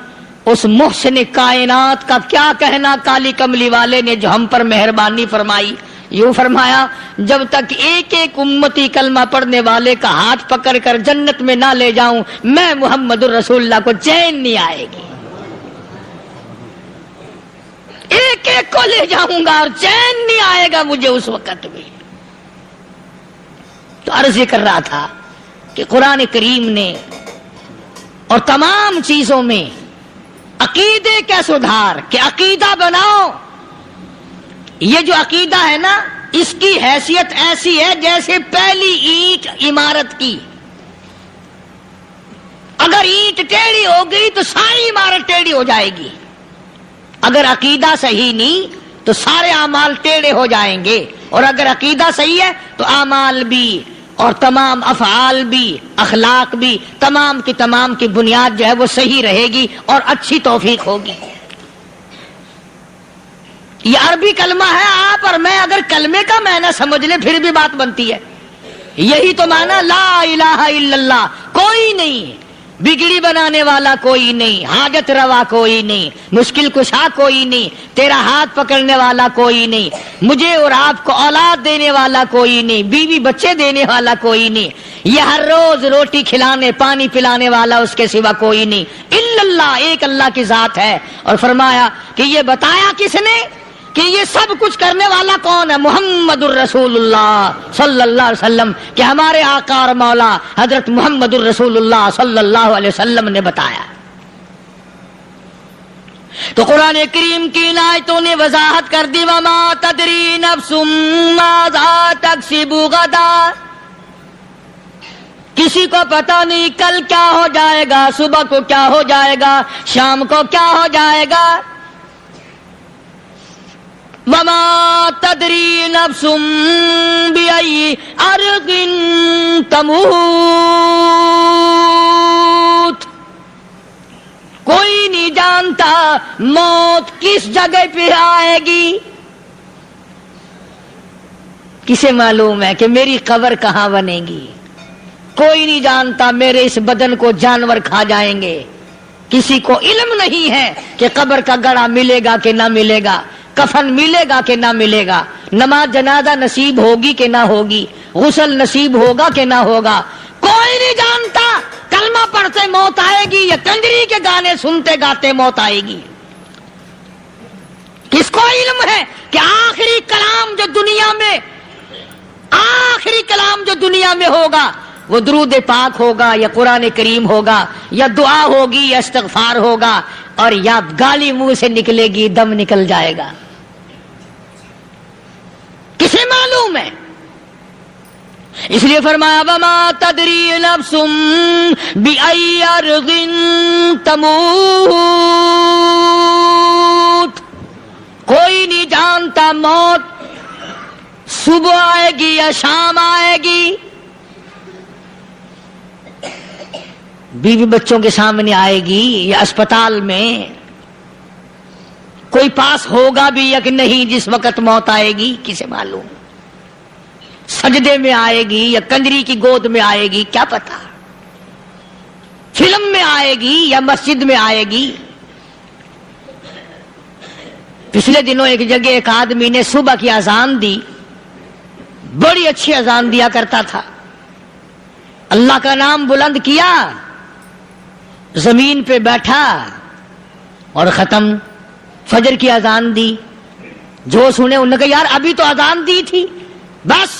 اس محسن کائنات کا کیا کہنا کالی کملی والے نے جو ہم پر مہربانی فرمائی۔ یوں فرمایا جب تک ایک امتی کلمہ پڑھنے والے کا ہاتھ پکڑ کر جنت میں نہ لے جاؤں میں محمد الرسول اللہ کو چین نہیں آئے گی، ایک کو لے جاؤں گا اور چین نہیں آئے گا مجھے اس وقت بھی۔ تو عرض یہ کر رہا تھا کہ قرآن کریم نے اور تمام چیزوں میں عقیدے کا سدھار کہ عقیدہ بناؤ، یہ جو عقیدہ ہے نا اس کی حیثیت ایسی ہے جیسے پہلی اینٹ عمارت کی، اگر اینٹ ٹیڑھی ہو گئی تو ساری عمارت ٹیڑھی ہو جائے گی، اگر عقیدہ صحیح نہیں تو سارے اعمال ٹیڑھے ہو جائیں گے، اور اگر عقیدہ صحیح ہے تو اعمال بھی اور تمام افعال بھی اخلاق بھی تمام کی بنیاد جو ہے وہ صحیح رہے گی اور اچھی توفیق ہوگی۔ یہ عربی کلمہ ہے، آپ اور میں اگر کلمے کا معنی سمجھ لیں پھر بھی بات بنتی ہے، یہی تو معنی لا الہ الا اللہ، کوئی نہیں بگڑی بنانے والا، کوئی نہیں حاجت روا، کوئی نہیں مشکل کشا، کوئی نہیں تیرا ہاتھ پکڑنے والا، کوئی نہیں مجھے اور آپ کو اولاد دینے والا، کوئی نہیں بیوی بچے دینے والا، کوئی نہیں یہ ہر روز روٹی کھلانے پانی پلانے والا اس کے سوا کوئی نہیں، الا اللہ، ایک اللہ کی ذات ہے۔ اور فرمایا کہ یہ بتایا کس نے کہ یہ سب کچھ کرنے والا کون ہے؟ محمد الرسول اللہ صلی اللہ علیہ وسلم، کہ ہمارے آقا اور مولا حضرت محمد الرسول اللہ صلی اللہ علیہ وسلم نے بتایا۔ تو قرآن کریم کی ان آیتوں نے وضاحت کر دی وما تدری نفس ماذا تکسب غدا، کسی کو پتہ نہیں کل کیا ہو جائے گا، صبح کو کیا ہو جائے گا، شام کو کیا ہو جائے گا۔ وما تدری نفس بأي أرض تموت، کوئی نہیں جانتا موت کس جگہ پہ آئے گی۔ کسے معلوم ہے کہ میری قبر کہاں بنے گی؟ کوئی نہیں جانتا میرے اس بدن کو جانور کھا جائیں گے، کسی کو علم نہیں ہے کہ قبر کا گڑھا ملے گا کہ نہ ملے گا، کفن ملے گا کہ نہ ملے گا، نماز جنازہ نصیب ہوگی کہ نہ ہوگی، غسل نصیب ہوگا کہ نہ ہوگا، کوئی نہیں نہیں جانتا کلمہ پڑھتے موت آئے گی یا کنجری کے گانے سنتے گاتے موت آئے گی. کس کو علم ہے کہ آخری کلام جو دنیا میں ہوگا وہ درود پاک ہوگا یا قرآن کریم ہوگا یا دعا ہوگی یا استغفار ہوگا اور یا گالی منہ سے نکلے گی دم نکل جائے گا. کسے معلوم ہے؟ اس لیے فرمایا وما تدری نفس بأی ارض تموت، کوئی نہیں جانتا موت صبح آئے گی یا شام آئے گی، بیوی بچوں کے سامنے آئے گی یا اسپتال میں، کوئی پاس ہوگا بھی یا کہ نہیں جس وقت موت آئے گی کسے معلوم. سجدے میں آئے گی یا کنجری کی گود میں آئے گی کیا پتا، فلم میں آئے گی یا مسجد میں آئے گی. پچھلے دنوں ایک جگہ ایک آدمی نے صبح کی اذان دی، بڑی اچھی اذان دیا کرتا تھا، اللہ کا نام بلند کیا، زمین پہ بیٹھا اور ختم. فجر کی اذان دی، جو سنے انہوں نے کہا یار ابھی تو اذان دی تھی، بس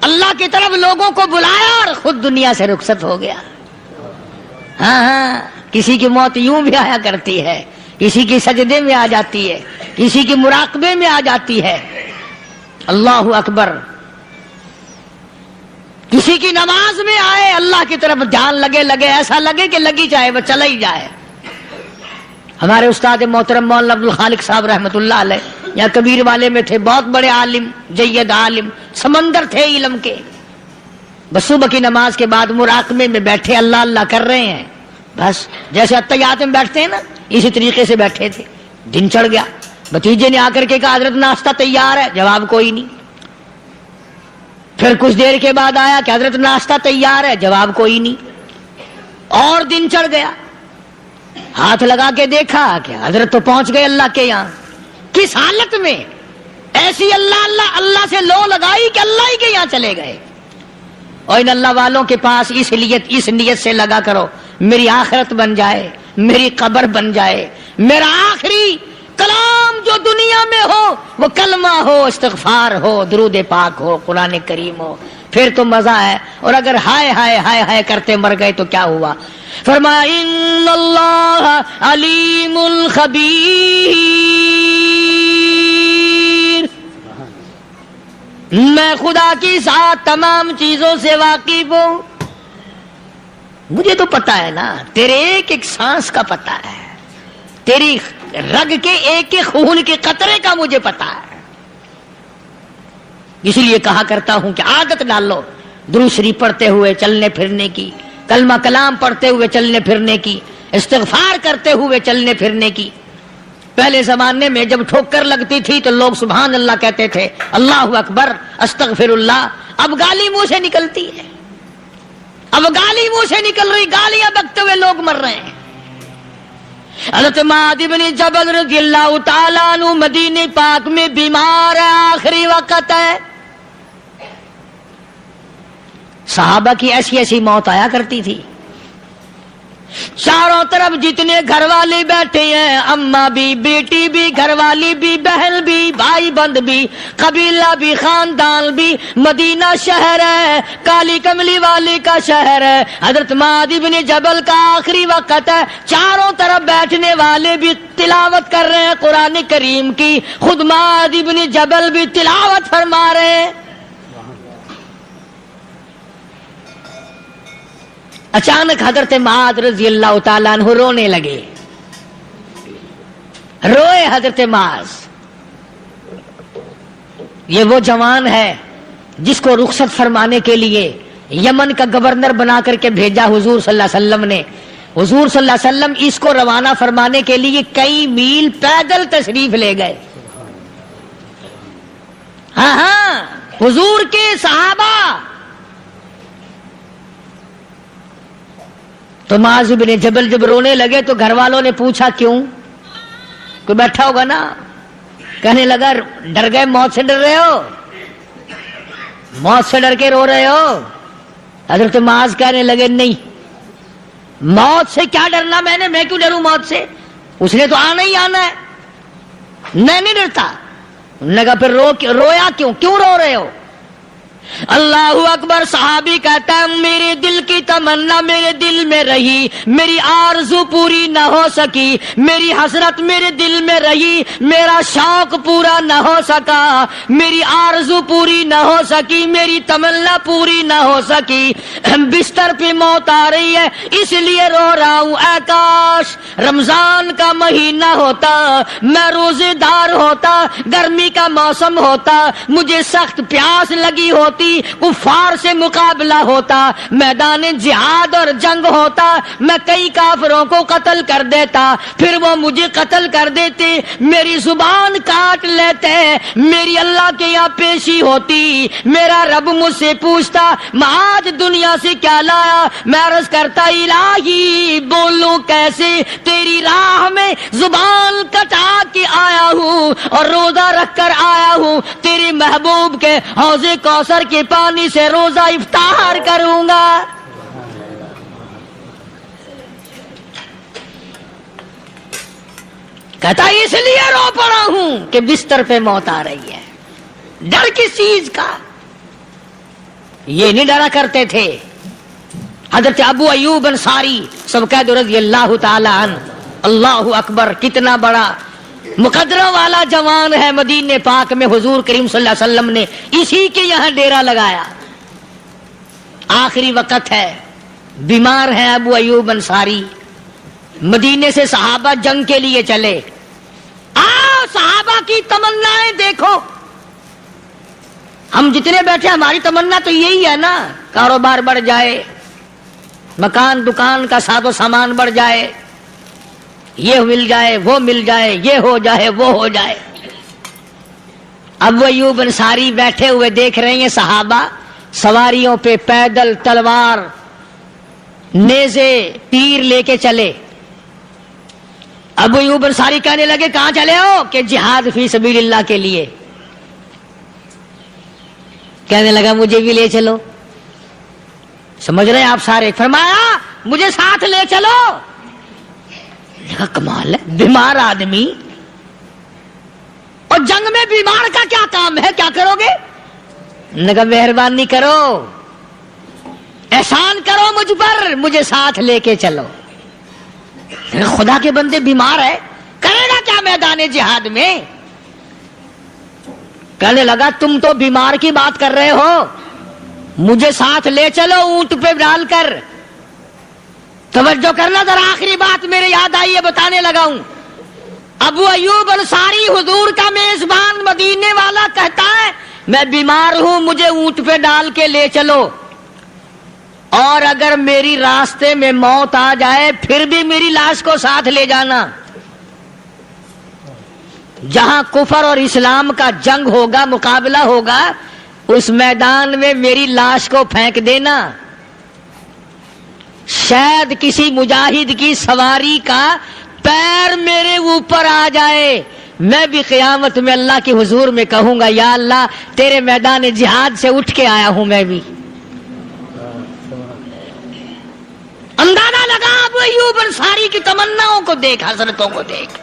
اللہ کی طرف لوگوں کو بلایا اور خود دنیا سے رخصت ہو گیا. ہاں کسی کی موت یوں بھی آیا کرتی ہے، کسی کی سجدے میں آ جاتی ہے، کسی کی مراقبے میں آ جاتی ہے. اللہ اکبر. کسی کی نماز میں آئے، اللہ کی طرف دھیان لگے ایسا لگے کہ لگی جائے وہ چلا ہی جائے. ہمارے استاد محترم مولانا عبد الخالق صاحب رحمۃ اللہ علیہ یا کبیر والے میں تھے، بہت بڑے عالم، جید عالم، سمندر تھے علم کے. بس صبح کی نماز کے بعد مراقبے میں بیٹھے اللہ اللہ کر رہے ہیں، بس جیسے اتحیات میں بیٹھتے ہیں نا اسی طریقے سے بیٹھے تھے. دن چڑھ گیا، بھتیجے نے آ کر کے کہا حضرت ناشتہ تیار ہے، جواب کوئی نہیں. پھر کچھ دیر کے بعد آیا کہ حضرت ناشتہ تیار ہے، جواب کوئی نہیں. اور دن چڑھ گیا، ہاتھ لگا کے دیکھا کہ حضرت تو پہنچ گئے اللہ کے یہاں. کس حالت میں؟ ایسی اللہ اللہ اللہ سے لو لگائی کہ اللہ ہی کے یہاں چلے گئے. اور ان اللہ والوں کے پاس اس نیت سے لگا کرو میری آخرت بن جائے، میری قبر بن جائے، میرا آخری کلام جو دنیا میں ہو وہ کلمہ ہو، استغفار ہو، درود پاک ہو، قرآن کریم ہو، پھر تو مزہ ہے. اور اگر ہائے ہائے ہائے ہائے کرتے مر گئے تو کیا ہوا؟ فرمایا ان اللہ علیم خبیر، میں خدا کی ذات تمام چیزوں سے واقف ہوں. مجھے تو پتا ہے نا، تیرے ایک ایک سانس کا پتا ہے، تیری رگ کے ایک ایک خون کے قطرے کا مجھے پتا ہے. اس لیے کہا کرتا ہوں کہ عادت ڈال لو درود شریف پڑھتے ہوئے چلنے پھرنے کی، کلمہ کلام پڑھتے ہوئے چلنے پھرنے کی، استغفار کرتے ہوئے چلنے پھرنے کی. پہلے زمانے میں جب ٹھوکر لگتی تھی تو لوگ سبحان اللہ کہتے تھے، اللہ اکبر، استغفر اللہ. اب گالی منہ سے نکلتی ہے، اب گالی منہ سے نکل رہی، گالیاں بکتے ہوئے لوگ مر رہے ہیں. حضرت معاذ بن جبل رضی اللہ تعالیٰ عنہ مدینے پاک میں بیمار ہے، آخری وقت ہے. صحابہ کی ایسی ایسی موت آیا کرتی تھی. چاروں طرف جتنے گھر والے بیٹھے ہیں، اماں بھی، بیٹی بھی، گھر والی بھی، بہن بھی، بھائی بند بھی، قبیلہ بھی، خاندان بھی. مدینہ شہر ہے، کالی کملی والے کا شہر ہے. حضرت معاذ بن جبل کا آخری وقت ہے. چاروں طرف بیٹھنے والے بھی تلاوت کر رہے ہیں قرآن کریم کی، خود معاذ بن جبل بھی تلاوت فرما رہے ہیں. اچانک حضرت معاذ رضی اللہ تعالیٰ عنہ رونے لگے. روئے حضرت معاذ. یہ وہ جوان ہے جس کو رخصت فرمانے کے لیے یمن کا گورنر بنا کر کے بھیجا حضور صلی اللہ علیہ وسلم نے. حضور صلی اللہ علیہ وسلم اس کو روانہ فرمانے کے لیے کئی میل پیدل تشریف لے گئے. ہاں حضور کے صحابہ. تو معاذ بن جبل جب رونے لگے تو گھر والوں نے پوچھا کیوں؟ کوئی بیٹھا ہوگا نا. کہنے لگا ڈر گئے، موت سے ڈر رہے ہو، موت سے ڈر کے رو رہے ہو. حضرت معاذ کہنے لگے نہیں، موت سے کیا ڈرنا، میں کیوں ڈروں موت سے، اس نے تو آنا ہی آنا ہے، میں نہیں ڈرتا۔ انہوں نے کہا پھر رویا کیوں رو رہے ہو؟ اللہ اکبر۔ صحابی کہتا ہے میرے دل کی تمنا میرے دل میں رہی، میری آرزو پوری نہ ہو سکی، میری حسرت میرے دل میں رہی، میرا شوق پورا نہ ہو سکا، میری آرزو پوری نہ ہو سکی، میری تمنا پوری نہ ہو سکی، بستر پہ موت آ رہی ہے اس لیے رو رہا ہوں۔ اے کاش رمضان کا مہینہ ہوتا، میں روزے دار ہوتا، گرمی کا موسم ہوتا، مجھے سخت پیاس لگی ہوتی، کفار سے مقابلہ ہوتا، میدان جہاد اور جنگ ہوتا، میں کئی کافروں کو قتل کر دیتا، پھر وہ مجھے قتل کر دیتے، میری زبان کاٹ لیتے، میری اللہ کے یہاں پیشی ہوتی، میرا رب مجھ سے پوچھتا معاذ دنیا سے کیا لایا، میں عرض کرتا الہی بولوں کیسے، تیری راہ میں زبان کٹا کے آیا ہوں اور روزہ رکھ کر آیا ہوں، تیرے محبوب کے حوض کوثر کے پانی سے روزہ افطار کروں گا۔ کہتا اس لیے رو پڑا ہوں کہ بستر پہ موت آ رہی ہے۔ ڈر کس چیز کا؟ یہ نہیں ڈرا کرتے تھے۔ حضرت ابو ایوب انصاری سب قید رضی اللہ تعالی عنہ، اللہ اکبر، کتنا بڑا مقدرہ والا جوان ہے۔ مدینے پاک میں حضور کریم صلی اللہ علیہ وسلم نے اسی کے یہاں ڈیرا لگایا، آخری وقت ہے، بیمار ہے ابو ایوب انصاری۔ مدینے سے صحابہ جنگ کے لیے چلے۔ صحابہ کی تمنائیں دیکھو، ہم جتنے بیٹھے ہماری تمنا تو یہی ہے نا، کاروبار بڑھ جائے، مکان دکان کا ساز و سامان بڑھ جائے، یہ مل جائے وہ مل جائے، یہ ہو جائے وہ ہو جائے۔ ابو ایوب انصاری بیٹھے ہوئے دیکھ رہے ہیں صحابہ سواریوں پہ پیدل، تلوار، نیزے، تیر لے کے چلے۔ ابو ایوب انصاری کہنے لگے کہاں چلے ہو؟ کہ جہاد فی سبیل اللہ کے لیے۔ کہنے لگا مجھے بھی لے چلو۔ سمجھ رہے ہیں آپ سارے؟ فرمایا مجھے ساتھ لے چلو۔ کہا کمال ہے، بیمار آدمی اور جنگ میں بیمار کا کیا کام ہے، کیا کرو گے؟ نے کہا مہربانی کرو، احسان کرو مجھ پر، مجھے ساتھ لے کے چلو۔ خدا کے بندے بیمار ہے، کرے گا کیا میدان جہاد میں؟ کہنے لگا تم تو بیمار کی بات کر رہے ہو، مجھے ساتھ لے چلو اونٹ پہ ڈال کر۔ توجہ کرنا ذرا، آخری بات میرے یاد آئی ہے، بتانے لگا ہوں۔ ابو ایوب انصاری حضور کا میزبان مدینے والا کہتا ہے میں بیمار ہوں، مجھے اونٹ پہ ڈال کے لے چلو، اور اگر میری راستے میں موت آ جائے پھر بھی میری لاش کو ساتھ لے جانا۔ جہاں کفر اور اسلام کا جنگ ہوگا، مقابلہ ہوگا، اس میدان میں میری لاش کو پھینک دینا۔ شاید کسی مجاہد کی سواری کا پیر میرے اوپر آ جائے، میں بھی قیامت میں اللہ کے حضور میں کہوں گا یا اللہ تیرے میدان جہاد سے اٹھ کے آیا ہوں میں بھی۔ اندازہ لگا ابو ایوب انصاری کی تمناؤں کو دیکھ، حسرتوں کو دیکھ۔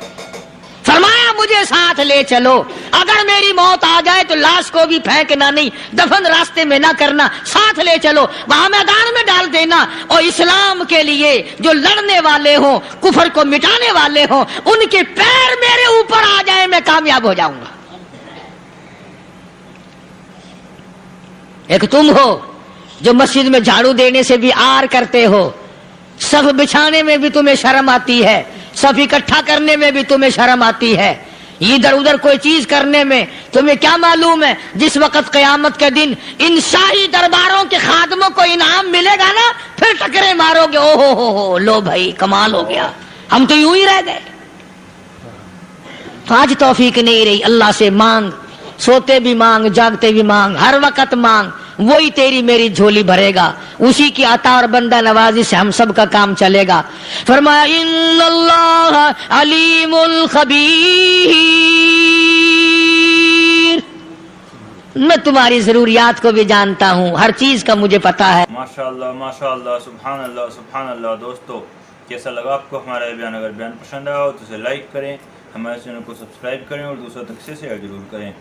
فرمایا مجھے ساتھ لے چلو، اگر میری موت آ جائے تو لاش کو بھی پھینکنا نہیں، دفن راستے میں نہ کرنا، ساتھ لے چلو، وہاں میدان میں ڈال دینا، اور اسلام کے لیے جو لڑنے والے ہوں، کفر کو مٹانے والے ہوں، ان کے پیر میرے اوپر آ جائیں، میں کامیاب ہو جاؤں گا۔ ایک تم ہو جو مسجد میں جھاڑو دینے سے بھی آر کرتے ہو، صف بچھانے میں بھی تمہیں شرم آتی ہے، صف اکٹھا کرنے میں بھی تمہیں شرم آتی ہے، ادھر ادھر کوئی چیز کرنے میں تمہیں کیا معلوم ہے جس وقت قیامت کے دن ان شاہی درباروں کے خادموں کو انعام ملے گا نا، پھر ٹکرے مارو گے، او ہو لو بھائی کمال ہو گیا، ہم تو یوں ہی رہ گئے۔ تو آج توفیق نہیں رہی، اللہ سے مانگ، سوتے بھی مانگ، جاگتے بھی مانگ، ہر وقت مانگ، وہی تیری میری جھولی بھرے گا، اسی کی عطا اور بندہ نوازی سے ہم سب کا کام چلے گا۔ فرمایا ان اللہ علیم خبیر، میں تمہاری ضروریات کو بھی جانتا ہوں، ہر چیز کا مجھے پتا ہے۔ ماشاءاللہ، سبحان اللہ۔ دوستو کیسا لگا آپ کو ہمارا بیان؟ اگر بیان پسند آیا ہو تو اسے لائک کریں، ہمارے چینل کو سبسکرائب کریں اور دوسروں تک سے شیئر ضرور کریں۔